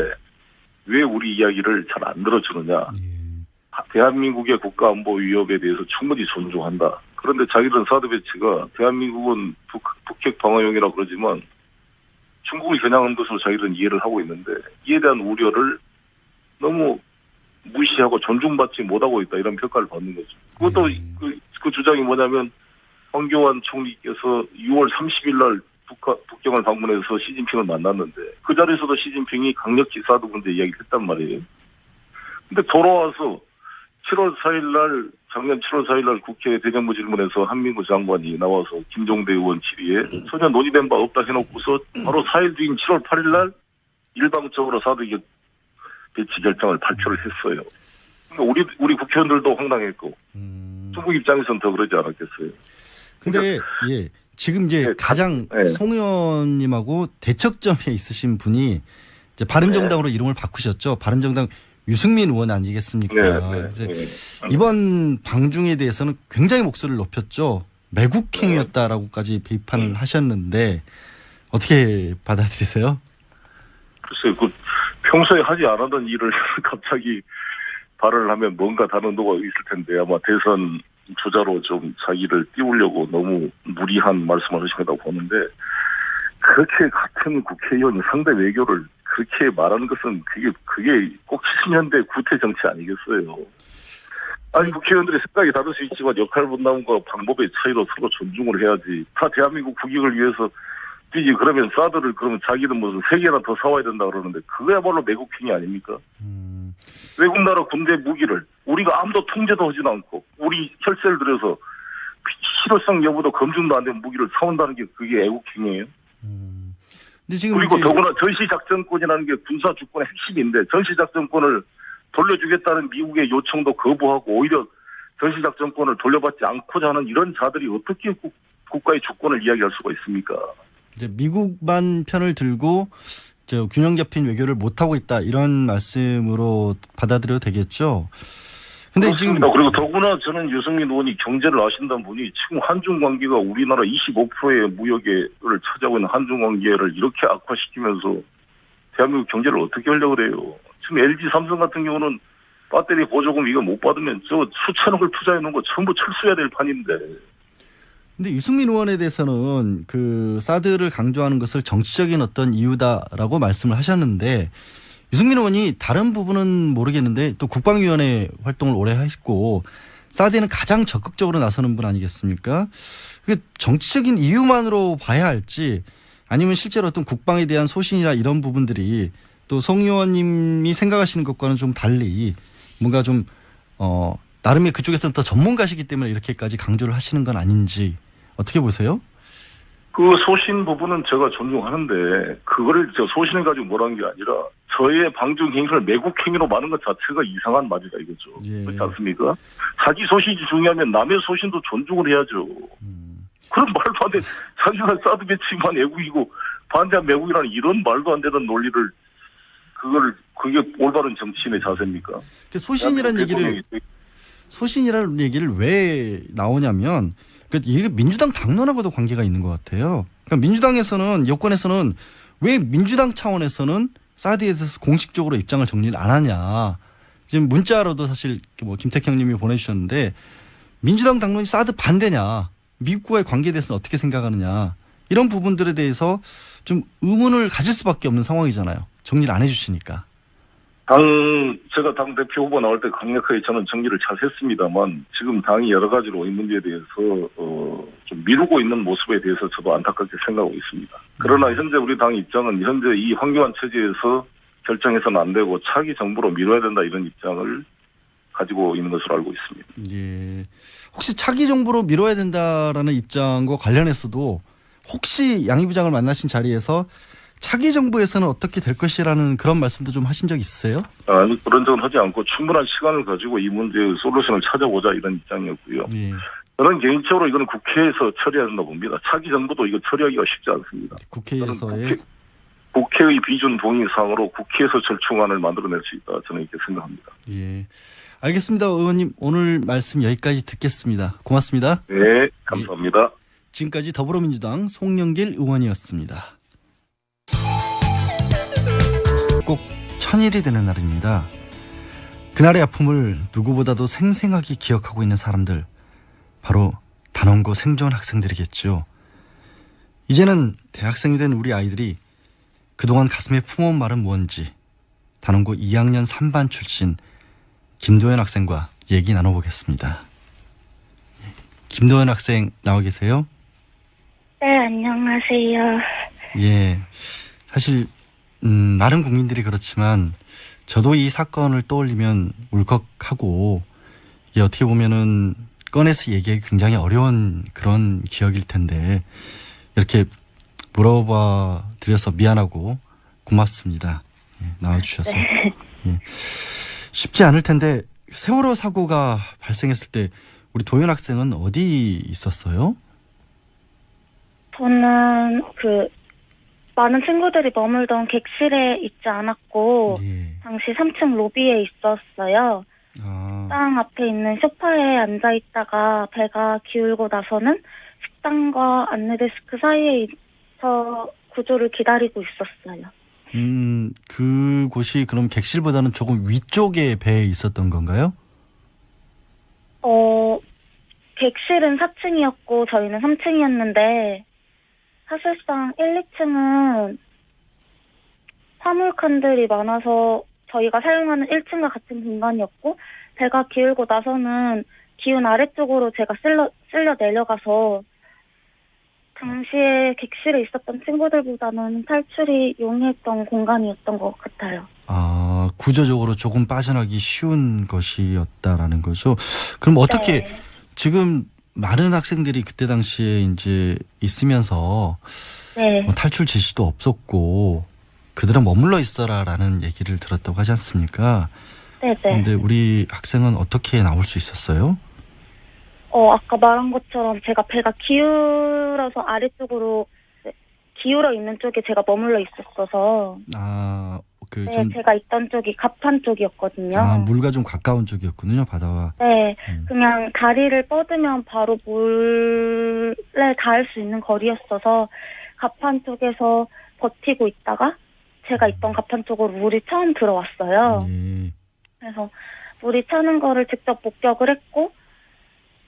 왜 우리 이야기를 잘 안 들어주느냐. 대한민국의 국가안보 위협에 대해서 충분히 존중한다. 그런데 자기들은 사드 배치가 대한민국은 북핵 방어용이라고 그러지만 중국을 겨냥한 것으로 자기들은 이해를 하고 있는데 이에 대한 우려를 너무 무시하고 존중받지 못하고 있다 이런 평가를 받는 거죠. 그것도 그 주장이 뭐냐면 황교안 총리께서 6월 30일 날 북경을 방문해서 시진핑을 만났는데 그 자리에서도 시진핑이 강력히 사드 문제 이야기를 했단 말이에요. 근데 돌아와서 7월 4일 날 작년 7월 4일 날 국회 대정부 질문에서 한민구 장관이 나와서 김종대 의원 질의에 전혀 논의된 바 없다 해놓고서 바로 4일 뒤인 7월 8일 날 일방적으로 사드 배치 결정을 발표를 했어요. 그러니까 우리 국회의원들도 황당했고 중국 입장에서는 더 그러지 않았겠어요. 근데 예. 지금 이제 가장 송 의원님하고 대척점에 있으신 분이 이제 바른정당으로 이름을 바꾸셨죠. 바른정당 유승민 의원 아니겠습니까? 이번 방중에 대해서는 굉장히 목소리를 높였죠. 매국행위였다라고까지 비판을 하셨는데 어떻게 받아들이세요? 글쎄요, 평소에 하지 않았던 일을 갑자기 발언을 하면 뭔가 다른 의도가 있을 텐데 아마 대선 주자로 좀 자기를 띄우려고 너무 무리한 말씀을 하시다고 보는데 그렇게 같은 국회의원이 상대 외교를 그렇게 말하는 것은 그게 꼭 70년대 구태 정치 아니겠어요. 아니 국회의원들의 생각이 다를 수 있지만 역할 분담과 방법의 차이로 서로 존중을 해야지. 다 대한민국 국익을 위해서 뛰지. 그러면 사드를 그러면 자기는 무슨 3개나 더 사와야 된다 그러는데 그거야말로 매국행위 아닙니까? 외국 나라 군대 무기를 우리가 아무도 통제도 하지도 않고 우리 혈세를 들여서 실효성 여부도 검증도 안 된 무기를 사온다는 게 그게 애국행위예요. 근데 지금 그리고 이제 더구나 전시작전권이라는 게 군사주권의 핵심인데 전시작전권을 돌려주겠다는 미국의 요청도 거부하고 오히려 전시작전권을 돌려받지 않고자 하는 이런 자들이 어떻게 국가의 주권을 이야기할 수가 있습니까? 이제 미국만 편을 들고 균형 잡힌 외교를 못 하고 있다 이런 말씀으로 받아들여도 되겠죠. 근데 그렇습니다. 지금 그리고 더구나 저는 유승민 의원이 경제를 아신다는 분이 지금 한중 관계가 우리나라 25%의 무역을 차지하고 있는 한중 관계를 이렇게 악화시키면서 대한민국 경제를 어떻게 하려고 그래요? 지금 LG 삼성 같은 경우는 배터리 보조금 이거 못 받으면 저 수천억을 투자해 놓은 거 전부 철수해야 될 판인데. 근데 유승민 의원에 대해서는 그 사드를 강조하는 것을 정치적인 어떤 이유다라고 말씀을 하셨는데 유승민 의원이 다른 부분은 모르겠는데 또 국방위원회 활동을 오래 하셨고 사드에는 가장 적극적으로 나서는 분 아니겠습니까? 그 정치적인 이유만으로 봐야 할지 아니면 실제로 어떤 국방에 대한 소신이나 이런 부분들이 또 송 의원님이 생각하시는 것과는 좀 달리 뭔가 좀 나름의 그쪽에서는 더 전문가시기 때문에 이렇게까지 강조를 하시는 건 아닌지 어떻게 보세요? 그 소신 부분은 제가 존중하는데 그거를 저 소신을 가지고 뭐라는 게 아니라 저의 방중 행위를 매국 행위로 많은 것 자체가 이상한 말이다 이거죠. 예. 그렇지 않습니까? 자기 소신이 중요하면 남의 소신도 존중을 해야죠. 그런 말도 안 돼. 자기가 사드 배치만 애국이고 반대한 매국이라는 이런 말도 안 되는 논리를 그게 올바른 정치인의 자세입니까? 소신이라는 얘기를 왜 나오냐면 이게 민주당 당론하고도 관계가 있는 것 같아요. 그러니까 민주당에서는 여권에서는 왜 민주당 차원에서는 사드에 대해서 공식적으로 입장을 정리를 안 하냐. 지금 문자로도 사실 뭐 김택형님이 보내주셨는데 민주당 당론이 사드 반대냐. 미국과의 관계에 대해서는 어떻게 생각하느냐. 이런 부분들에 대해서 좀 의문을 가질 수밖에 없는 상황이잖아요. 정리를 안 해주시니까. 제가 당 대표 후보 나올 때 강력하게 저는 정리를 잘 했습니다만 지금 당이 여러 가지로 이 문제에 대해서 좀 미루고 있는 모습에 대해서 저도 안타깝게 생각하고 있습니다. 그러나 현재 우리 당 입장은 현재 이 황교안 체제에서 결정해서는 안 되고 차기 정부로 미뤄야 된다 이런 입장을 가지고 있는 것으로 알고 있습니다. 예. 혹시 차기 정부로 미뤄야 된다라는 입장과 관련해서도 혹시 양 이 부장을 만나신 자리에서 차기 정부에서는 어떻게 될 것이라는 그런 말씀도 좀 하신 적 있으세요? 아니 그런 적은 하지 않고 충분한 시간을 가지고 이 문제의 솔루션을 찾아보자 이런 입장이었고요. 예. 저는 개인적으로 이거는 국회에서 처리해야 된다고 봅니다. 차기 정부도 이거 처리하기가 쉽지 않습니다. 국회에서의 국회의 비준 동의사항으로 국회에서 절충안을 만들어낼 수 있다. 저는 이렇게 생각합니다. 예. 알겠습니다. 의원님 오늘 말씀 여기까지 듣겠습니다. 고맙습니다. 네, 감사합니다. 지금까지 더불어민주당 송영길 의원이었습니다. 꼭 1000일이 되는 날입니다. 그날의 아픔을 누구보다도 생생하게 기억하고 있는 사람들, 바로 단원고 생존 학생들이겠죠. 이제는 대학생이 된 우리 아이들이 그동안 가슴에 품어온 말은 무언지 단원고 2학년 3반 출신 김도현 학생과 얘기 나눠보겠습니다. 김도현 학생 나와 계세요? 네, 안녕하세요. 예, 사실 많은 국민들이 그렇지만 저도 이 사건을 떠올리면 울컥하고 이게 어떻게 보면은 꺼내서 얘기하기 굉장히 어려운 그런 기억일 텐데 이렇게 물어봐 드려서 미안하고 고맙습니다. 예, 나와주셔서. 네. 예. 쉽지 않을 텐데 세월호 사고가 발생했을 때 우리 도현 학생은 어디 있었어요? 저는 많은 친구들이 머물던 객실에 있지 않았고, 예. 당시 3층 로비에 있었어요. 식당 앞에 있는 소파에 앉아 있다가 배가 기울고 나서는 식당과 안내데스크 사이에 구조를 기다리고 있었어요. 그곳이 그럼 객실보다는 조금 위쪽에 배에 있었던 건가요? 객실은 4층이었고 저희는 3층이었는데 사실상 1, 2층은 화물칸들이 많아서 저희가 사용하는 1층과 같은 공간이었고 배가 기울고 나서는 기운 아래쪽으로 제가 쓸려 내려가서 당시에 객실에 있었던 친구들보다는 탈출이 용이했던 공간이었던 것 같아요. 아, 구조적으로 조금 빠져나기 쉬운 것이었다라는 거죠. 그럼 어떻게 네. 지금 많은 학생들이 그때 당시에 이제 있으면서 네. 뭐 탈출 지시도 없었고 그들은 머물러 있어라라는 얘기를 들었다고 하지 않습니까? 네네. 그런데 우리 학생은 어떻게 나올 수 있었어요? 아까 말한 것처럼 제가 배가 기울어서 아래쪽으로 기울어 있는 쪽에 제가 머물러 있었어서 네, 제가 있던 쪽이 갑판 쪽이었거든요. 물과 좀 가까운 쪽이었군요, 바다와. 네, 그냥 다리를 뻗으면 바로 물에 닿을 수 있는 거리였어서 갑판 쪽에서 버티고 있다가 제가 있던 갑판 쪽으로 물이 처음 들어왔어요. 네. 그래서 물이 차는 거를 직접 목격을 했고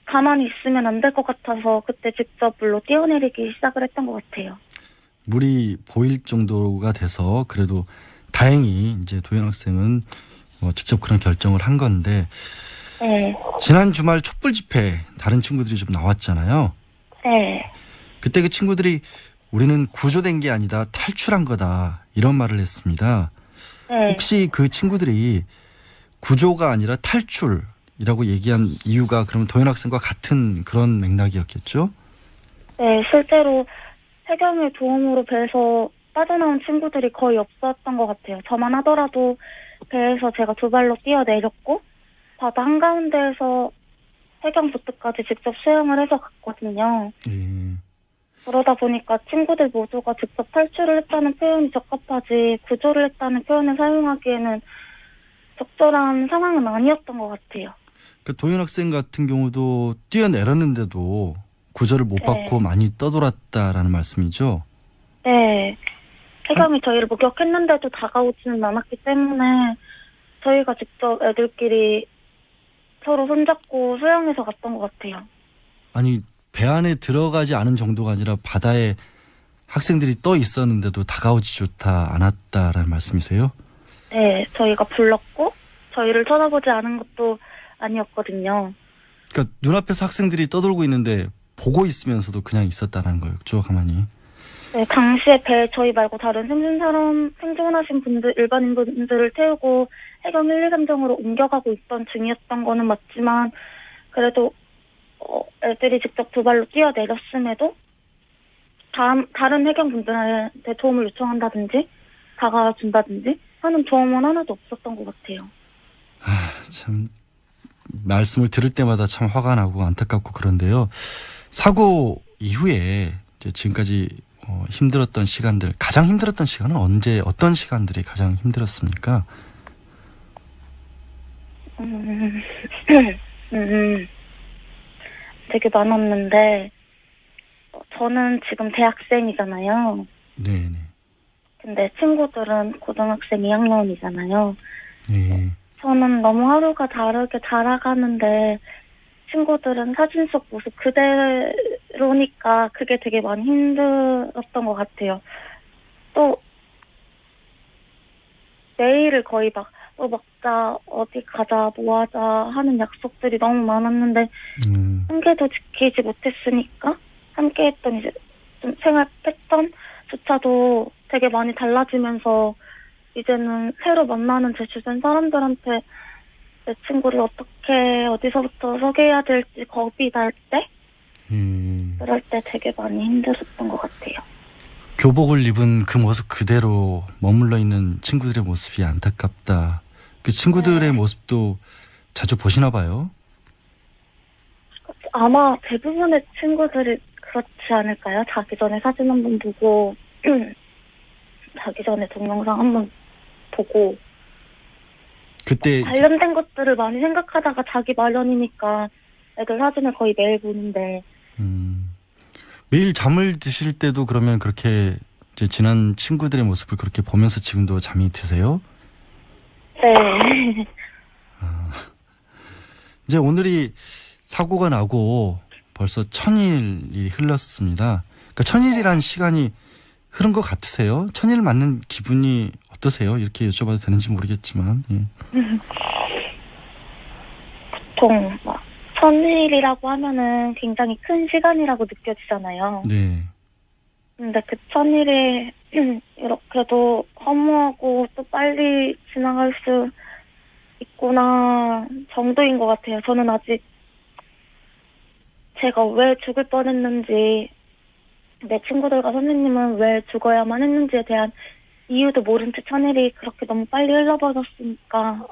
가만히 있으면 안 될 것 같아서 그때 직접 물로 뛰어내리기 시작을 했던 것 같아요. 물이 보일 정도가 돼서 그래도 다행히 이제 도현 학생은 직접 그런 결정을 한 건데 네. 지난 주말 촛불 집회 다른 친구들이 좀 나왔잖아요. 네. 그때 그 친구들이 우리는 구조된 게 아니다 탈출한 거다 이런 말을 했습니다. 네. 혹시 그 친구들이 구조가 아니라 탈출이라고 얘기한 이유가 그럼 도현 학생과 같은 그런 맥락이었겠죠? 네, 실제로 해경의 도움으로 배에서 빠져나온 친구들이 거의 없었던 것 같아요. 저만 하더라도 배에서 제가 두 발로 뛰어내렸고 바다 한가운데에서 해경 보트까지 직접 수영을 해서 갔거든요. 예. 그러다 보니까 친구들 모두가 직접 탈출을 했다는 표현이 적합하지 구조를 했다는 표현을 사용하기에는 적절한 상황은 아니었던 것 같아요. 그 도현 학생 같은 경우도 뛰어내렸는데도 구조를 못 받고 많이 떠돌았다라는 말씀이죠? 네. 해경이 저희를 목격했는데도 다가오지는 않았기 때문에 저희가 직접 애들끼리 서로 손잡고 수영해서 갔던 것 같아요. 아니 배 안에 들어가지 않은 정도가 아니라 바다에 학생들이 떠 있었는데도 다가오지조차 않았다라는 말씀이세요? 네. 저희가 불렀고 저희를 쳐다보지 않은 것도 아니었거든요. 그러니까 눈앞에서 학생들이 떠돌고 있는데 보고 있으면서도 그냥 있었다는 거였죠, 가만히. 네, 당시에 배에 저희 말고 다른 생존하신 분들, 일반인 분들을 태우고 해경 1, 2, 3정으로 옮겨가고 있던 중이었던 거는 맞지만 그래도 애들이 직접 두 발로 뛰어내렸음에도 다른 해경 분들한테 도움을 요청한다든지 다가와준다든지 하는 조언은 하나도 없었던 것 같아요. 참 말씀을 들을 때마다 참 화가 나고 안타깝고 그런데요. 사고 이후에 이제 지금까지 힘들었던 시간들, 가장 힘들었던 시간은 언제, 어떤 시간들이 가장 힘들었습니까? 되게 많았는데 저는 지금 대학생이잖아요. 네네. 근데 친구들은 고등학생 2학년이잖아요. 네. 저는 너무 하루가 다르게 자라가는데 친구들은 사진 속 모습 그대로니까 그게 되게 많이 힘들었던 것 같아요. 또 매일을 거의 막 먹자, 어디 가자, 뭐 하자 하는 약속들이 너무 많았는데 한 개도 지키지 못했으니까 함께 했던 이제 좀 생활 패턴조차도 되게 많이 달라지면서 이제는 새로 만나는 제 주변 사람들한테 내 친구를 어떻게 어디서부터 소개해야 될지 겁이 날 때 그럴 때 되게 많이 힘들었던 것 같아요. 교복을 입은 그 모습 그대로 머물러 있는 친구들의 모습이 안타깝다. 그 친구들의 모습도 자주 보시나 봐요? 아마 대부분의 친구들이 그렇지 않을까요? 자기 전에 사진 한번 보고 자기 전에 동영상 한번 보고 그때 관련된 것들을 많이 생각하다가 자기 마련이니까 애들 사진을 거의 매일 보는데 매일 잠을 드실 때도 그러면 그렇게 이제 지난 친구들의 모습을 그렇게 보면서 지금도 잠이 드세요? 네. 이제 오늘이 사고가 나고 벌써 1000일이 흘렀습니다. 그러니까 1000일이라는 시간이 흐른 것 같으세요? 1000일 맞는 기분이 어떠세요? 이렇게 여쭤봐도 되는지 모르겠지만. 예. 보통 막 1000일이라고 하면은 굉장히 큰 시간이라고 느껴지잖아요. 네. 근데 그 1000일이 이렇게도 허무하고 또 빨리 지나갈 수 있구나 정도인 것 같아요. 저는 아직 제가 왜 죽을 뻔했는지, 내 친구들과 선생님은 왜 죽어야만 했는지에 대한 이유도 모른 채 1000일이 그렇게 너무 빨리 흘러버렸으니까.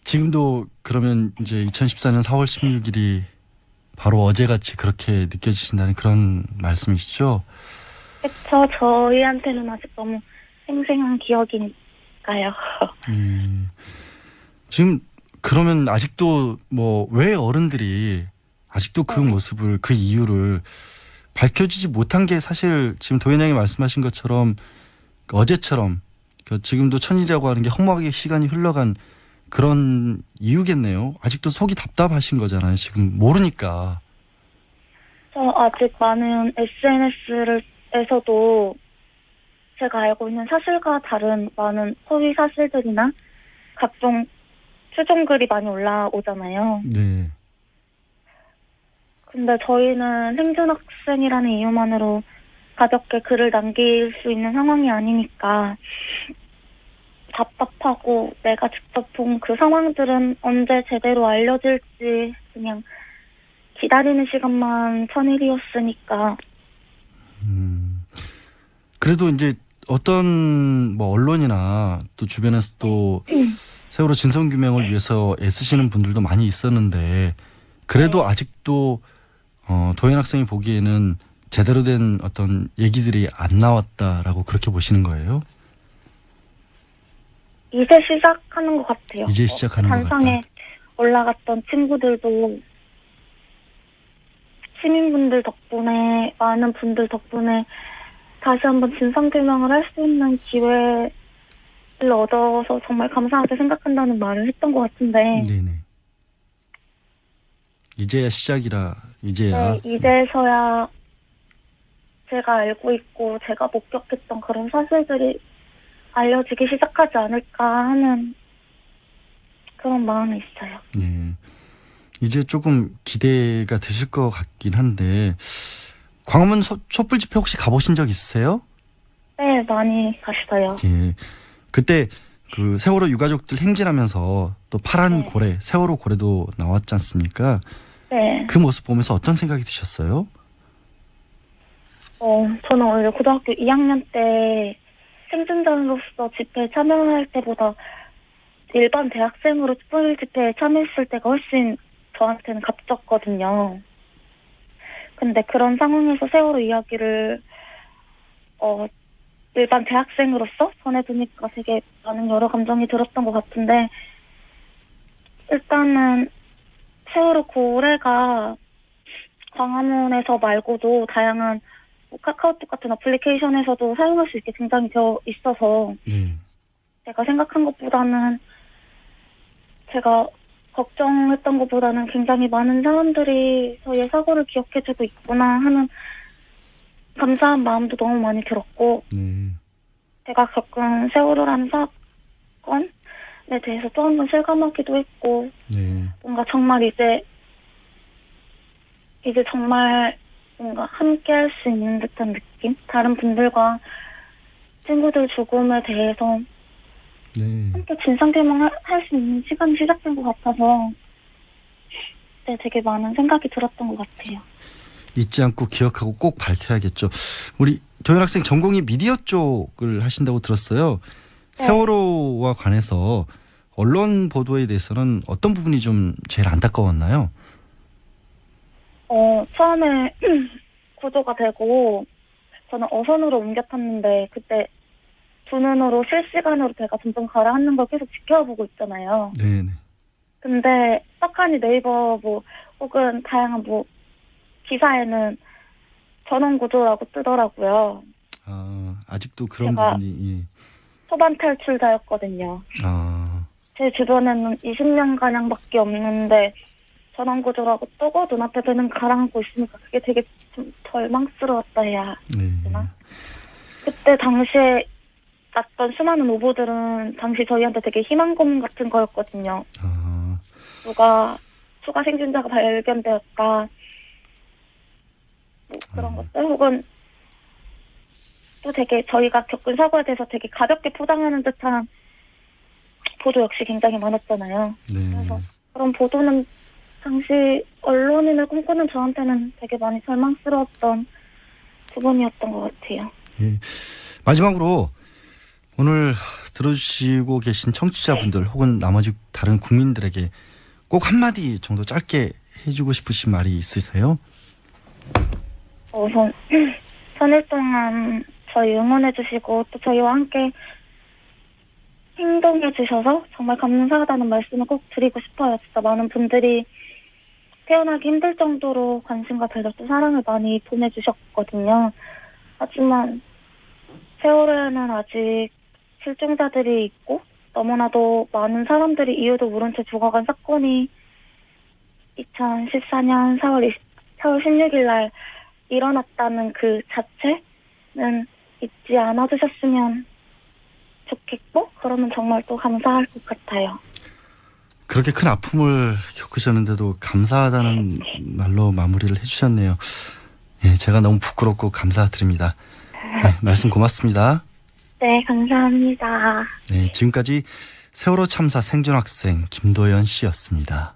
지금도 그러면 이제 2014년 4월 16일이 바로 어제같이 그렇게 느껴지신다는 그런 말씀이시죠? 그쵸. 저희한테는 아직 너무 생생한 기억이니까요. 지금 그러면 아직도 뭐 왜 어른들이 아직도 그 모습을, 그 이유를 밝혀지지 못한 게 사실 지금 도현양이 말씀하신 것처럼 어제처럼 지금도 1000일이라고 하는 게 허무하게 시간이 흘러간 그런 이유겠네요. 아직도 속이 답답하신 거잖아요. 지금 모르니까. 저 아직 많은 SNS에서도 제가 알고 있는 사실과 다른 많은 허위 사실들이나 각종 추정글이 많이 올라오잖아요. 네. 근데 저희는 행준학생이라는 이유만으로 가볍게 글을 남길 수 있는 상황이 아니니까 답답하고, 내가 직접 본 그 상황들은 언제 제대로 알려질지 그냥 기다리는 시간만 1000일이었으니까. 그래도 이제 어떤 뭐 언론이나 또 주변에서 또 세월호 진상규명을 위해서 애쓰시는 분들도 많이 있었는데, 그래도 아직도 도현 학생이 보기에는 제대로 된 어떤 얘기들이 안 나왔다라고 그렇게 보시는 거예요? 이제 시작하는 것 같아요. 이제 시작하는 것 같다. 단상에 올라갔던 친구들도 시민분들 덕분에, 많은 분들 덕분에 다시 한번 진상규명을 할 수 있는 기회를 얻어서 정말 감사하게 생각한다는 말을 했던 것 같은데. 네네. 이제야 시작이라, 이제야. 네, 이제서야 제가 알고 있고 제가 목격했던 그런 사실들이 알려지기 시작하지 않을까 하는 그런 마음이 있어요. 네. 이제 조금 기대가 되실 것 같긴 한데, 광화문 촛불 집회 혹시 가보신 적 있으세요? 네, 많이 갔어요. 예. 그때 그 세월호 유가족들 행진하면서 또 파란 네. 고래, 세월호 고래도 나왔지 않습니까? 네. 그 모습 보면서 어떤 생각이 드셨어요? 저는 원래 고등학교 2학년 때 생존자로서 집회에 참여할 때보다 일반 대학생으로 촛불 집회에 참여했을 때가 훨씬 저한테는 값졌거든요. 근데 그런 상황에서 세월호 이야기를 일반 대학생으로서 전해보니까 되게 많은 여러 감정이 들었던 것 같은데, 일단은 세월호 고래가 광화문에서 말고도 다양한 카카오톡 같은 어플리케이션에서도 사용할 수 있게 등장이 되어 있어서 네. 제가 생각한 것보다는, 제가 걱정했던 것보다는 굉장히 많은 사람들이 저희의 사고를 기억해주고 있구나 하는 감사한 마음도 너무 많이 들었고, 네. 제가 겪은 세월호라는 사건에 대해서 또 한 번 실감하기도 했고, 네. 뭔가 정말 이제 정말 뭔가 함께 할 수 있는 듯한 느낌? 다른 분들과 친구들 죽음에 대해서 네. 함께 진상규명을 할 수 있는 시간이 시작된 것 같아서, 네, 되게 많은 생각이 들었던 것 같아요. 잊지 않고 기억하고 꼭 밝혀야겠죠. 우리 도현 학생 전공이 미디어 쪽을 하신다고 들었어요. 네. 세월호와 관해서 언론 보도에 대해서는 어떤 부분이 좀 제일 안타까웠나요? 처음에 구조가 되고 저는 어선으로 옮겨 탔는데, 그때 두 눈으로 실시간으로 배가 점점 가라앉는 걸 계속 지켜보고 있잖아요. 네네. 근데 떡하니 네이버 혹은 다양한 기사에는 전원구조라고 뜨더라고요. 아직도 그런 제가 부분이. 예. 소반 탈출자였거든요. 제 주변에는 20년 가량밖에 없는데 전원구조라고 뜨고 눈앞에 배는 가라앉고 있으니까 그게 되게 좀 절망스러웠다 해야 되나? 그때 당시에 났던 수많은 오보들은 당시 저희한테 되게 희망고문 같은 거였거든요. 추가 생존자가 발견되었다. 뭐 그런 것들 혹은 또 되게 저희가 겪은 사고에 대해서 되게 가볍게 포장하는 듯한 보도 역시 굉장히 많았잖아요. 그래서 그런 보도는 당시 언론인을 꿈꾸는 저한테는 되게 많이 절망스러웠던 부분이었던 것 같아요. 예. 마지막으로 오늘 들어주시고 계신 청취자분들 혹은 나머지 다른 국민들에게 꼭 한마디 정도 짧게 해주고 싶으신 말이 있으세요? 우선 3일 동안 저희 응원해주시고 또 저희와 함께 행동해주셔서 정말 감사하다는 말씀을 꼭 드리고 싶어요. 진짜 많은 분들이 태어나기 힘들 정도로 관심과 배려 또 사랑을 많이 보내주셨거든요. 하지만 세월에는 아직 실종자들이 있고 너무나도 많은 사람들이 이유도 모른 채 죽어간 사건이 2014년 4월 16일 날 일어났다는 그 자체는 잊지 않아주셨으면 좋겠고 그러면 정말 또 감사할 것 같아요. 그렇게 큰 아픔을 겪으셨는데도 감사하다는 말로 마무리를 해주셨네요. 예, 제가 너무 부끄럽고 감사드립니다. 네, 말씀 고맙습니다. 네, 감사합니다. 네, 지금까지 세월호 참사 생존 학생 김도연 씨였습니다.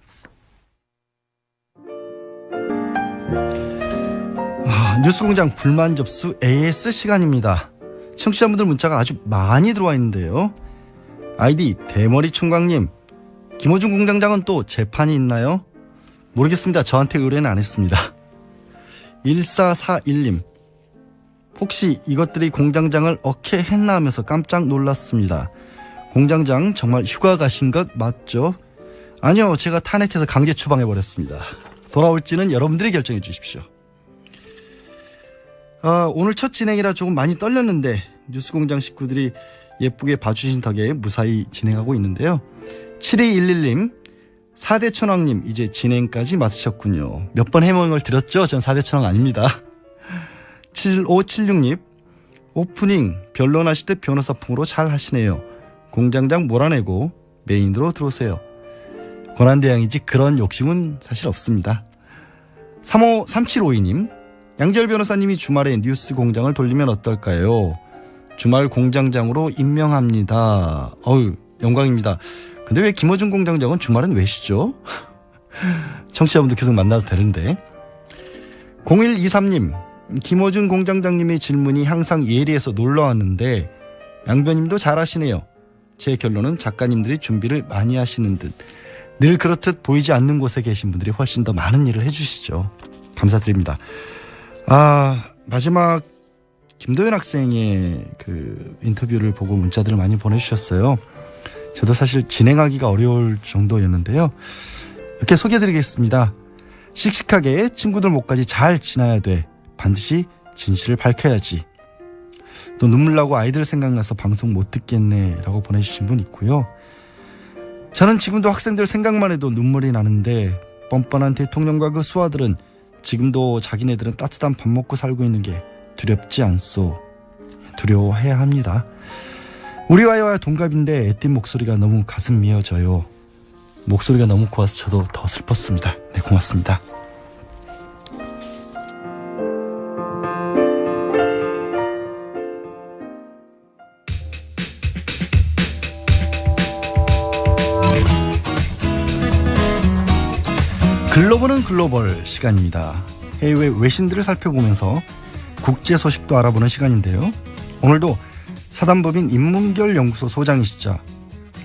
뉴스공장 불만 접수 AS 시간입니다. 청취자분들 문자가 아주 많이 들어와 있는데요. 아이디 대머리 총각님, 김호중 공장장은 또 재판이 있나요? 모르겠습니다. 저한테 의뢰는 안 했습니다. 1441님, 혹시 이것들이 공장장을 억해했나 하면서 깜짝 놀랐습니다. 공장장 정말 휴가 가신 것 맞죠? 아니요, 제가 탄핵해서 강제 추방해버렸습니다. 돌아올지는 여러분들이 결정해 주십시오. 오늘 첫 진행이라 조금 많이 떨렸는데 뉴스공장 식구들이 예쁘게 봐주신 덕에 무사히 진행하고 있는데요. 7211님, 4대 천왕님 이제 진행까지 맡으셨군요. 몇 번 해명을 드렸죠? 전 4대 천왕 아닙니다. 7576님, 오프닝 변론하실 때 변호사풍으로 잘 하시네요. 공장장 몰아내고 메인으로 들어오세요. 권한대항이지 그런 욕심은 사실 없습니다. 3752님, 양지열 변호사님이 주말에 뉴스 공장을 돌리면 어떨까요? 주말 공장장으로 임명합니다. 영광입니다. 근데 왜 김어준 공장장은 주말엔 왜 쉬죠? 청취자분들 계속 만나서 되는데. 0123님, 김어준 공장장님의 질문이 항상 예리해서 놀라웠는데 양변님도 잘하시네요. 제 결론은 작가님들이 준비를 많이 하시는 듯. 늘 그렇듯 보이지 않는 곳에 계신 분들이 훨씬 더 많은 일을 해주시죠. 감사드립니다. 마지막 김도연 학생의 그 인터뷰를 보고 문자들을 많이 보내주셨어요. 저도 사실 진행하기가 어려울 정도였는데요. 이렇게 소개해드리겠습니다. 씩씩하게 친구들 목까지 잘 지나야 돼. 반드시 진실을 밝혀야지. 또 눈물 나고 아이들 생각나서 방송 못 듣겠네 라고 보내주신 분 있고요. 저는 지금도 학생들 생각만 해도 눈물이 나는데 뻔뻔한 대통령과 그 수하들은 지금도 자기네들은 따뜻한 밥 먹고 살고 있는 게 두렵지 않소. 두려워해야 합니다. 우리 아이와 동갑인데 애띤 목소리가 너무 가슴 미어져요. 목소리가 너무 고와서 저도 더 슬펐습니다. 네, 고맙습니다. 글로벌은 글로벌 시간입니다. 해외 외신들을 살펴보면서 국제 소식도 알아보는 시간인데요. 오늘도 사단법인 인문결 연구소 소장이시자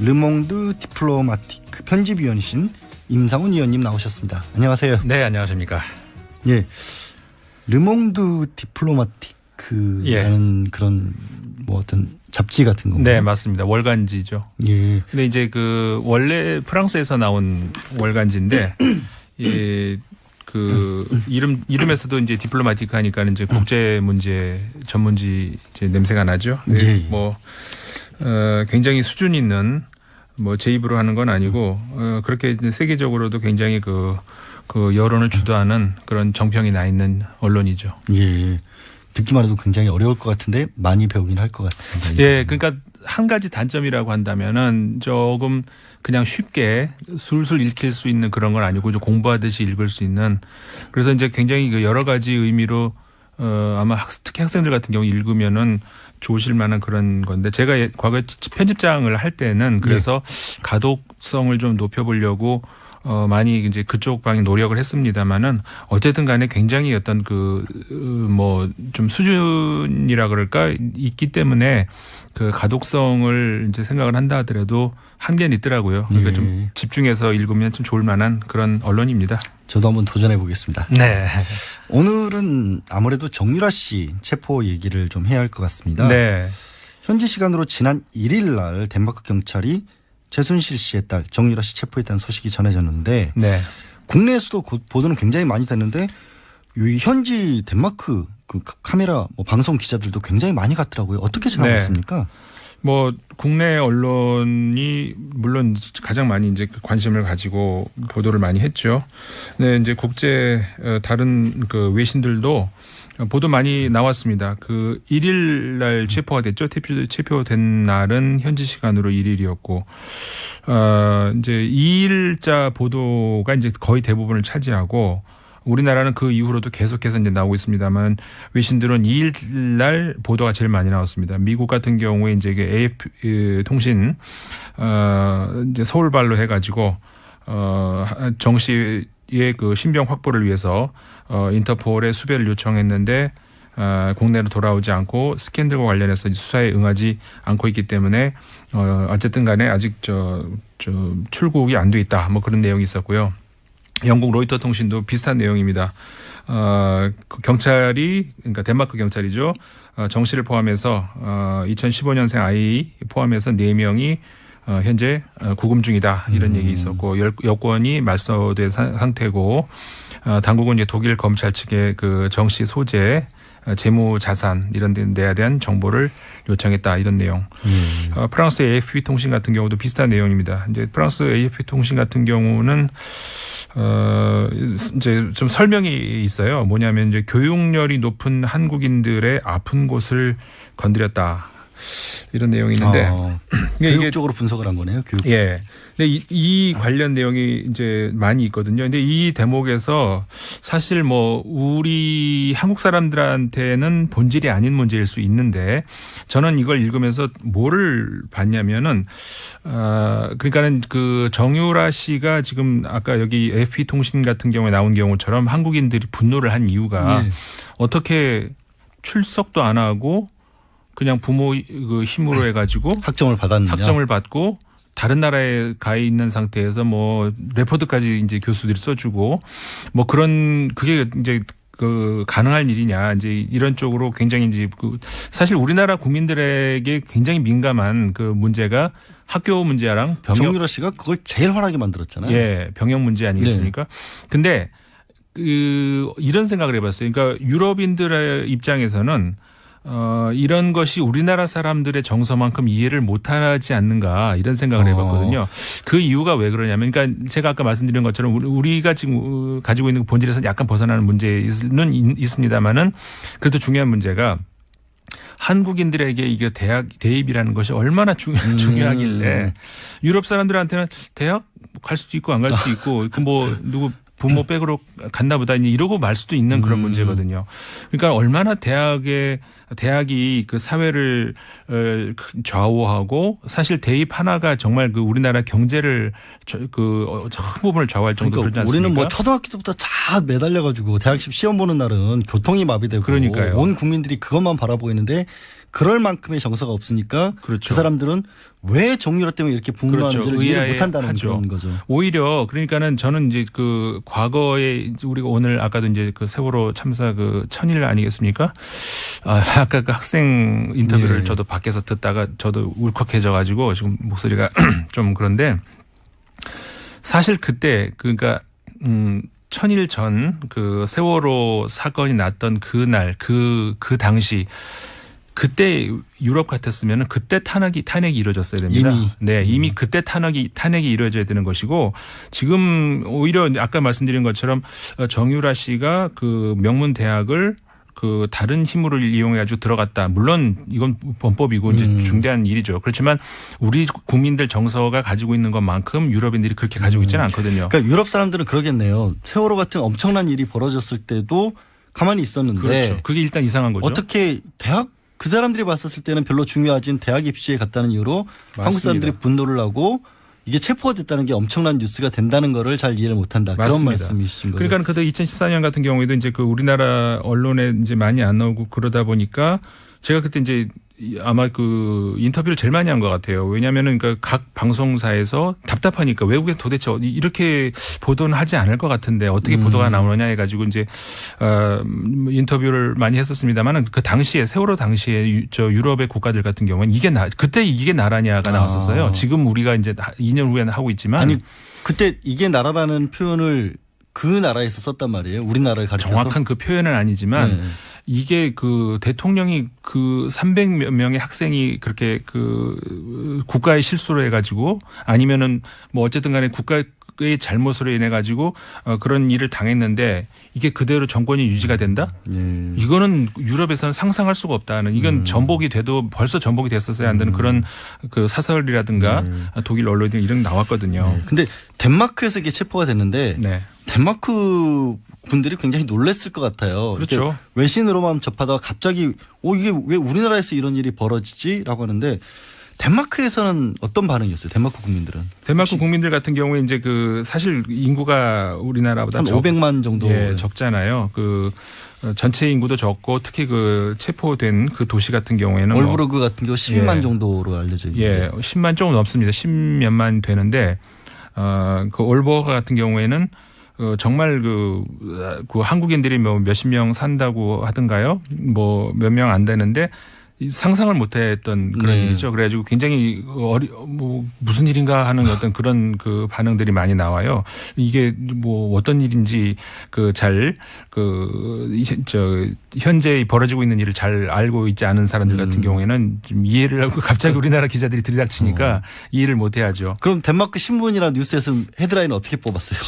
르몽드 디플로마티크 편집위원이신 임상훈 위원님 나오셨습니다. 안녕하세요. 네, 안녕하십니까. 예, 르몽드 디플로마티크라는 그런 뭐 어떤 잡지 같은 건가요? 네, 맞습니다. 월간지죠. 예. 근데 이제 그 원래 프랑스에서 나온 월간지인데 그 그 이름에서도 이제 디플로마틱하니까 이제 국제 문제 전문지 이제 냄새가 나죠. 네. 예. 뭐 굉장히 수준 있는 뭐 제 입으로 하는 건 아니고 그렇게 이제 세계적으로도 굉장히 그 여론을 주도하는 그런 정평이 나 있는 언론이죠. 예. 듣기만 해도 굉장히 어려울 것 같은데 많이 배우긴 할 것 같습니다. 예, 그러니까 한 가지 단점이라고 한다면은 조금 그냥 쉽게 술술 읽힐 수 있는 그런 건 아니고 좀 공부하듯이 읽을 수 있는 그래서 이제 굉장히 그 여러 가지 의미로 아마 특히 학생들 같은 경우 읽으면은 좋으실 만한 그런 건데 제가 과거에 편집장을 할 때는 그래서 가독성을 좀 높여보려고 많이 이제 그쪽 방향 노력을 했습니다만은 어쨌든 간에 굉장히 어떤 뭐 좀 수준이라 그럴까 있기 때문에 그 가독성을 이제 생각을 한다 하더라도 한계는 있더라고요. 그러니까 좀 집중해서 읽으면 좀 좋을 만한 그런 언론입니다. 저도 한번 도전해 보겠습니다. 네. 오늘은 아무래도 정유라 씨 체포 얘기를 좀 해야 할 것 같습니다. 네. 현지 시간으로 지난 1일 날 덴마크 경찰이 최순실 씨의 딸 정유라 씨 체포했다는 소식이 전해졌는데 네. 국내에서도 보도는 굉장히 많이 됐는데 이 현지 덴마크 그 카메라 뭐 방송 기자들도 굉장히 많이 갔더라고요. 어떻게 생각하십니까? 뭐 국내 언론이 물론 가장 많이 이제 관심을 가지고 보도를 많이 했죠. 네, 이제 국제 다른 그 외신들도 보도 많이 나왔습니다. 그 1일 날 체포가 됐죠. 체포된 날은 현지 시간으로 1일이었고, 이제 2일자 보도가 이제 거의 대부분을 차지하고, 우리나라는 그 이후로도 계속해서 이제 나오고 있습니다만 외신들은 2일 날 보도가 제일 많이 나왔습니다. 미국 같은 경우에 이제 AFP 통신 이제 서울발로 해가지고 정 씨의 그 신병 확보를 위해서 인터폴에 수배를 요청했는데 국내로 돌아오지 않고 스캔들과 관련해서 수사에 응하지 않고 있기 때문에 어쨌든 간에 아직 저 출국이 안 돼 있다. 뭐 그런 내용이 있었고요. 영국 로이터 통신도 비슷한 내용입니다. 그 경찰이 그러니까 덴마크 경찰이죠. 정 씨를 포함해서 2015년생 아이 포함해서 4명이 현재 구금 중이다 이런 얘기 있었고 여권이 말소된 상태고 당국은 이제 독일 검찰 측에 그 정 씨 소재 재무 자산 이런 데에 대한 정보를 요청했다 이런 내용. 프랑스 AFP 통신 같은 경우도 비슷한 내용입니다. 이제 프랑스 AFP 통신 같은 경우는 이제 좀 설명이 있어요. 뭐냐면 이제 교육열이 높은 한국인들의 아픈 곳을 건드렸다. 이런 내용이 있는데 교육적으로 분석을 한 거네요. 교육. 예. 근데 이 관련 내용이 이제 많이 있거든요. 근데 이 대목에서 사실 뭐 우리 한국 사람들한테는 본질이 아닌 문제일 수 있는데 저는 이걸 읽으면서 뭐를 봤냐면은 그러니까는 그 정유라 씨가 지금 아까 여기 AFP 통신 같은 경우에 나온 경우처럼 한국인들이 분노를 한 이유가 어떻게 출석도 안 하고 그냥 부모 그 힘으로 해가지고 학점을 받았느냐? 학점을 받고 다른 나라에 가 있는 상태에서 뭐 레포트까지 이제 교수들이 써주고 뭐 그런 그게 이제 그 가능할 일이냐 이제 이런 쪽으로 굉장히 이제 그 사실 우리나라 국민들에게 굉장히 민감한 그 문제가 학교 문제랑 병역. 정유라 씨가 그걸 제일 화나게 만들었잖아요. 예, 병역 문제 아니겠습니까? 근데 이런 생각을 해봤어요. 그러니까 유럽인들의 입장에서는 이런 것이 우리나라 사람들의 정서만큼 이해를 못하지 않는가 이런 생각을 해봤거든요. 그 이유가 왜 그러냐면 그러니까 제가 아까 말씀드린 것처럼 우리가 지금 가지고 있는 본질에서 약간 벗어나는 문제는 있습니다만은 그래도 중요한 문제가 한국인들에게 이게 대입이라는 것이 얼마나 중요하길래 유럽 사람들한테는 대학 갈 수도 있고 안 갈 수도 있고 그 뭐 누구 부모 백으로 갔나 보다 이러고 말 수도 있는 그런 문제거든요. 그러니까 얼마나 대학이 그 사회를 좌우하고 사실 대입 하나가 정말 그 우리나라 경제를 그 큰 부분을 좌우할 정도로 그러지 않습니까? 우리는 뭐 초등학교 때부터 다 매달려가지고 대학 시험 보는 날은 교통이 마비되고 그러니까요. 온 국민들이 그것만 바라보고 있는데 그럴 만큼의 정서가 없으니까 그렇죠. 그 사람들은 왜 정유라 때문에 이렇게 분노하는지를 그렇죠. 이해를 못한다는 하죠. 그런 거죠. 오히려 그러니까는 저는 이제 그 과거에 우리가 오늘 아까도 이제 그 세월호 참사 그 1000일 아니겠습니까? 아까 그 학생 인터뷰를 저도 밖에서 듣다가 저도 울컥해져 가지고 지금 목소리가 좀 그런데 사실 그때 그러니까 천일 전 그 세월호 사건이 났던 그날 그 당시 그때 유럽 같았으면은 그때 탄핵이 이루어졌어야 됩니다. 이미 그때 탄핵이 이루어져야 되는 것이고 지금 오히려 아까 말씀드린 것처럼 정유라 씨가 그 명문 대학을 그 다른 힘으로 이용해가지고 들어갔다. 물론 이건 범법이고 이제 중대한 일이죠. 그렇지만 우리 국민들 정서가 가지고 있는 것만큼 유럽인들이 그렇게 가지고 있지는 않거든요. 그러니까 유럽 사람들은 그러겠네요. 세월호 같은 엄청난 일이 벌어졌을 때도 가만히 있었는데. 그렇죠. 그게 일단 이상한 거죠. 어떻게 그 사람들이 봤었을 때는 별로 중요하진 대학 입시에 갔다는 이유로 맞습니다. 한국 사람들이 분노를 하고 이게 체포가 됐다는 게 엄청난 뉴스가 된다는 거를 잘 이해를 못한다. 그런 맞습니다. 말씀이신 거죠. 그러니까 그때 2014년 같은 경우에도 이제 그 우리나라 언론에 이제 많이 안 나오고 그러다 보니까 제가 그때 이제 아마 그 인터뷰를 제일 많이 한 것 같아요. 왜냐하면은 그러니까 각 방송사에서 답답하니까 외국에서 도대체 이렇게 보도는 하지 않을 것 같은데 어떻게 보도가 나오느냐 해가지고 이제 인터뷰를 많이 했었습니다만은 그 당시에 세월호 당시에 저 유럽의 국가들 같은 경우는 그때 이게 나라냐가 나왔었어요. 지금 우리가 이제 2년 후에는 하고 있지만 아니 그때 이게 나라라는 표현을 그 나라에서 썼단 말이에요. 우리나라를 가리켜서. 정확한 그 표현은 아니지만 이게 그 대통령이 그 300몇 명의 학생이 그렇게 그 국가의 실수로 해가지고 아니면은 뭐 어쨌든 간에 국가의 잘못으로 인해 가지고 그런 일을 당했는데 이게 그대로 정권이 유지가 된다? 이거는 유럽에서는 상상할 수가 없다는 이건 전복이 돼도 벌써 전복이 됐었어야 한다는 그런 그 사설이라든가 독일 언론이 이런 게 나왔거든요. 근데 덴마크에서 이게 체포가 됐는데 덴마크 분들이 굉장히 놀랐을 것 같아요. 그렇죠. 외신으로만 접하다가 갑자기 이게 왜 우리나라에서 이런 일이 벌어지지라고 하는데 덴마크에서는 어떤 반응이었어요? 덴마크 국민들은? 덴마크 국민들 같은 경우에 이제 그 사실 인구가 우리나라보다 한 500만 정도 적잖아요. 그 전체 인구도 적고 특히 그 체포된 그 도시 같은 경우에는 올브르그 같은 경우 12만 정도로 알려져 있는데 10만 조금 넘습니다. 10몇만 되는데 그 올버거 같은 경우에는 정말 그 한국인들이 뭐 몇십 명 산다고 하던가요? 뭐 몇 명 안 되는데 상상을 못했던 그런 일이죠. 그래가지고 굉장히 뭐 무슨 일인가 하는 어떤 그런 그 반응들이 많이 나와요. 이게 뭐 어떤 일인지 현재 벌어지고 있는 일을 잘 알고 있지 않은 사람들 같은 경우에는 좀 이해를 하고 갑자기 우리나라 기자들이 들이닥치니까 이해를 못해야죠. 그럼 덴마크 신문이나 뉴스에서 헤드라인을 어떻게 뽑았어요?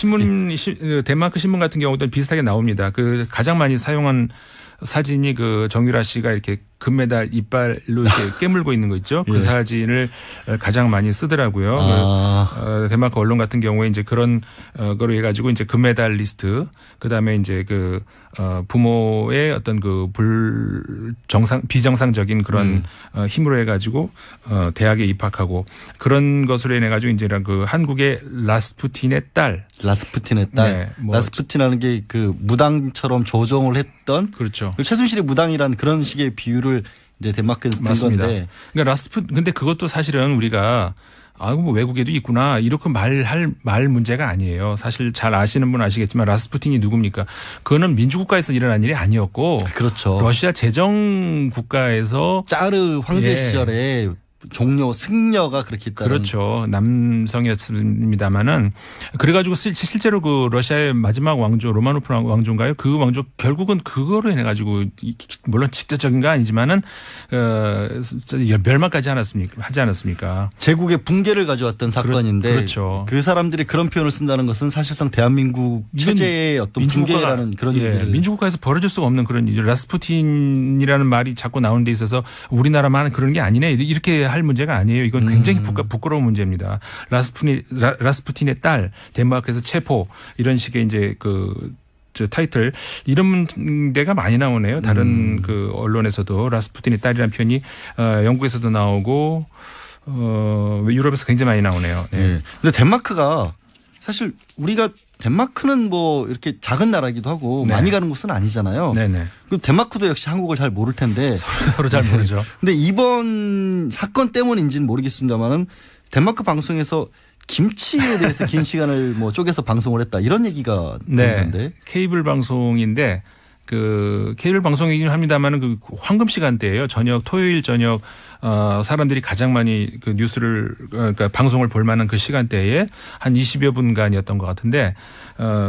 덴마크 신문 같은 경우도 비슷하게 나옵니다. 그 가장 많이 사용한 사진이 그 정유라 씨가 이렇게 금메달 이빨로 이렇게 깨물고 있는 거 있죠. 그 사진을 가장 많이 쓰더라고요. 덴마크 언론 같은 경우에 이제 그런 거로 해가지고 이제 금메달 리스트, 그 다음에 이제 그 부모의 어떤 그 비정상적인 그런 힘으로 해가지고 대학에 입학하고 그런 것으로 인해 가지고 이제 그 한국의 라스푸틴의 딸. 라스푸틴이라는 게 그 무당처럼 조종을 했던. 그렇죠. 최순실이 무당이란 그런 식의 비유를 이제 덴마크에서 든 맞습니다. 건데. 그러니까 근데 그것도 사실은 우리가 뭐 외국에도 있구나 이렇게 말 문제가 아니에요. 사실 잘 아시는 분 아시겠지만 라스푸틴이 누굽니까? 그거는 민주국가에서 일어난 일이 아니었고, 그렇죠. 러시아 제정 국가에서 짜르 황제 시절에 종료 승려가 그렇게 있다는. 그렇죠. 남성이었습니다마는 그래가지고 실제로 그 러시아의 마지막 왕조 로마노프 왕조인가요? 그 왕조 결국은 그거로 인해 가지고 물론 직접적인 거 아니지만은 멸망까지 하지 않았습니까? 제국의 붕괴를 가져왔던 사건인데. 그렇죠. 그 사람들이 그런 표현을 쓴다는 것은 사실상 대한민국 체제의 어떤 붕괴라는 그런 얘기를. 민주국가에서 벌어질 수가 없는 그런 일이죠. 라스푸틴이라는 말이 자꾸 나오는 데 있어서 우리나라만 그런 게 아니네 이렇게 할 문제가 아니에요. 이건 굉장히 부끄러운 문제입니다. 라스푸틴의 딸 덴마크에서 체포 이런 식의 이제 저 타이틀 이런 데가 많이 나오네요. 다른 그 언론에서도 라스푸틴의 딸이라는 표현이 영국에서도 나오고 유럽에서 굉장히 많이 나오네요. 네. 근데 덴마크가 사실 우리가 덴마크는 뭐 이렇게 작은 나라이기도 하고 많이 가는 곳은 아니잖아요. 네네. 그럼 덴마크도 역시 한국을 잘 모를 텐데. 서로 잘 모르죠. 근데 이번 사건 때문인지는 모르겠습니다만은 덴마크 방송에서 김치에 대해서 긴 시간을 뭐 쪼개서 방송을 했다 이런 얘기가 나오던데. 케이블 방송인데 그 케이블 방송이긴 합니다만은 그 황금 시간대예요. 저녁 토요일 저녁 사람들이 가장 많이 그 뉴스를 그러니까 방송을 볼 만한 그 시간대에 한 20여 분간이었던 것 같은데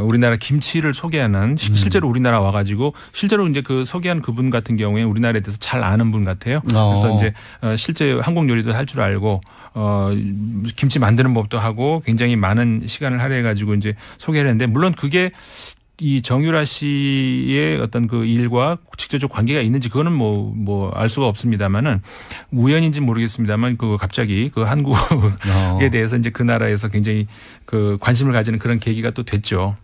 우리나라 김치를 소개하는 실제로 우리나라 와가지고 실제로 이제 그 소개한 그분 같은 경우에 우리나라에 대해서 잘 아는 분 같아요. 그래서 이제 실제 한국 요리도 할 줄 알고 김치 만드는 법도 하고 굉장히 많은 시간을 할애해가지고 이제 소개를 했는데 물론 그게 이 정유라 씨의 어떤 그 일과 직접적 관계가 있는지 그거는 뭐 알 수가 없습니다만은 우연인지 모르겠습니다만 그 갑자기 그 한국에 대해서 이제 그 나라에서 굉장히 그 관심을 가지는 그런 계기가 또 됐죠.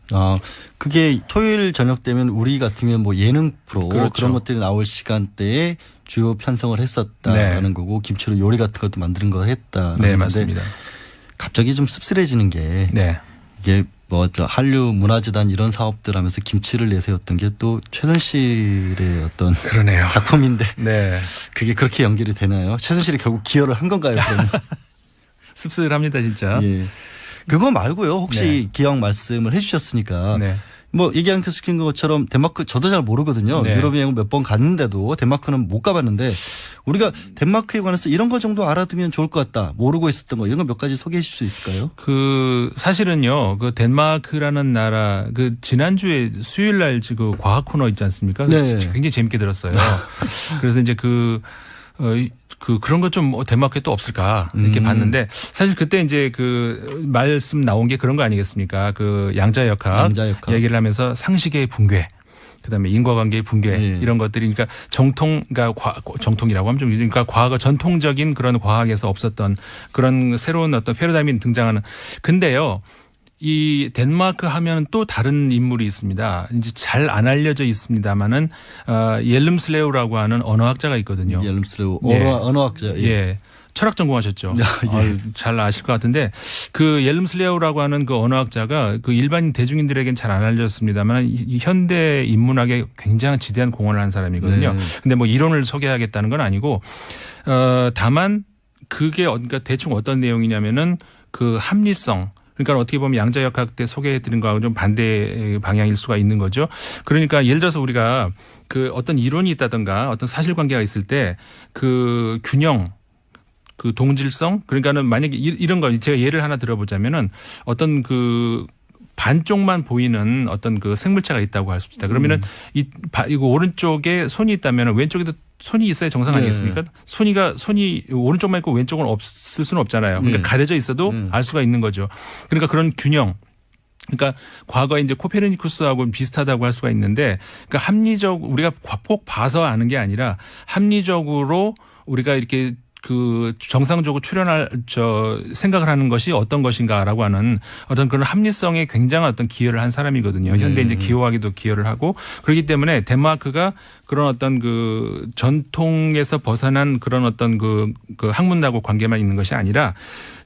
그게 토요일 저녁 되면 우리 같으면 뭐 예능 프로 그렇죠. 그런 것들이 나올 시간대에 주요 편성을 했었다라는 네. 거고 김치로 요리 같은 것도 만드는 거 했다. 네, 맞습니다. 갑자기 좀 씁쓸해지는 게 네. 이게 뭐 저 한류 문화재단 이런 사업들 하면서 김치를 내세웠던 게 또 최순실의 어떤 그러네요. 작품인데 네. 그게 그렇게 연결이 되나요? 최순실이 결국 기여를 한 건가요? 그러면? 씁쓸합니다 진짜. 예. 그거 말고요. 혹시 네. 기왕 말씀을 해주셨으니까 네. 뭐 얘기한 것처럼 덴마크 저도 잘 모르거든요. 네. 유럽 여행 몇 번 갔는데도 덴마크는 못 가봤는데 우리가 덴마크에 관해서 이런 거 정도 알아두면 좋을 것 같다. 모르고 있었던 거 이런 거 몇 가지 소개해 주실 수 있을까요? 그 사실은요. 그 덴마크라는 나라 그 지난주에 수요일 날 그 과학 코너 있지 않습니까? 네. 굉장히 재밌게 들었어요. 그래서 이제 그런 것 좀 덴마크에 또 없을까 이렇게 봤는데 사실 그때 이제 그 말씀 나온 게 그런 거 아니겠습니까? 그 양자역학 얘기를 하면서 상식의 붕괴. 그다음에 인과관계의 붕괴 이런 것들이 그러니까 정통이라고 하면 좀 그러니까 과거 전통적인 그런 과학에서 없었던 그런 새로운 어떤 패러다임이 등장하는 근데요. 이 덴마크 하면 또 다른 인물이 있습니다. 이제 잘 안 알려져 있습니다만은 옐름슬레우라고 하는 언어학자가 있거든요. 옐름슬레우 예. 언어학자. 예. 철학 전공하셨죠. 예. 잘 아실 것 같은데 그 옐름슬레우라고 하는 그 언어학자가 그 일반 대중인들에겐 잘 안 알려졌습니다만 이 현대 인문학에 굉장히 지대한 공헌을 한 사람이거든요. 네. 근데 뭐 이론을 소개하겠다는 건 아니고 다만 그게 그러니까 대충 어떤 내용이냐면은 그 합리성 그러니까 어떻게 보면 양자역학 때 소개해드린 거하고 좀 반대 방향일 수가 있는 거죠. 그러니까 예를 들어서 우리가 그 어떤 이론이 있다든가 어떤 사실관계가 있을 때 그 균형 그 동질성 그러니까는 만약에 이런 거 제가 예를 하나 들어보자면은 어떤 그 반쪽만 보이는 어떤 그 생물체가 있다고 할 수 있다. 그러면은 이거 오른쪽에 손이 있다면 왼쪽에도 손이 있어야 정상 아니겠습니까? 손이 오른쪽만 있고 왼쪽은 없을 수는 없잖아요. 그러니까 가려져 있어도 알 수가 있는 거죠. 그러니까 그런 균형. 그러니까 과거에 이제 코페르니쿠스하고 비슷하다고 할 수가 있는데 그러니까 우리가 꼭 봐서 아는 게 아니라 합리적으로 우리가 이렇게 그 정상적으로 생각을 하는 것이 어떤 것인가라고 하는 어떤 그런 합리성에 굉장한 어떤 기여를 한 사람이거든요. 현대 이제 기호학에도 기여를 하고 그렇기 때문에 덴마크가 그런 어떤 그 전통에서 벗어난 그런 어떤 그 학문하고 관계만 있는 것이 아니라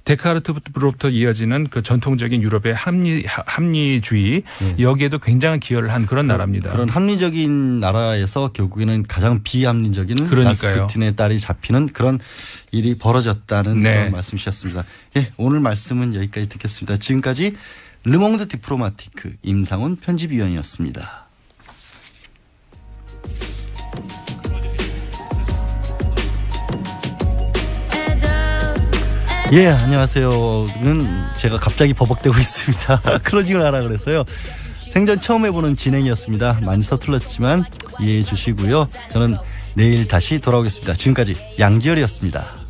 데카르트부터 이어지는 그 전통적인 유럽의 합리주의 여기에도 굉장한 기여를 한 그런 나라입니다. 그런 합리적인 나라에서 결국에는 가장 비합리적인 라스푸틴의 딸이 잡히는 그런 일이 벌어졌다는 그런 말씀이셨습니다. 예, 오늘 말씀은 여기까지 듣겠습니다. 지금까지 르몽드 디플로마티크 임상훈 편집위원이었습니다. 예, 안녕하세요는 제가 갑자기 버벅대고 있습니다. 클로징을 하라 그래서요. 생전 처음 해보는 진행이었습니다. 많이 서툴렀지만 이해해 주시고요. 저는 내일 다시 돌아오겠습니다. 지금까지 양지열이었습니다.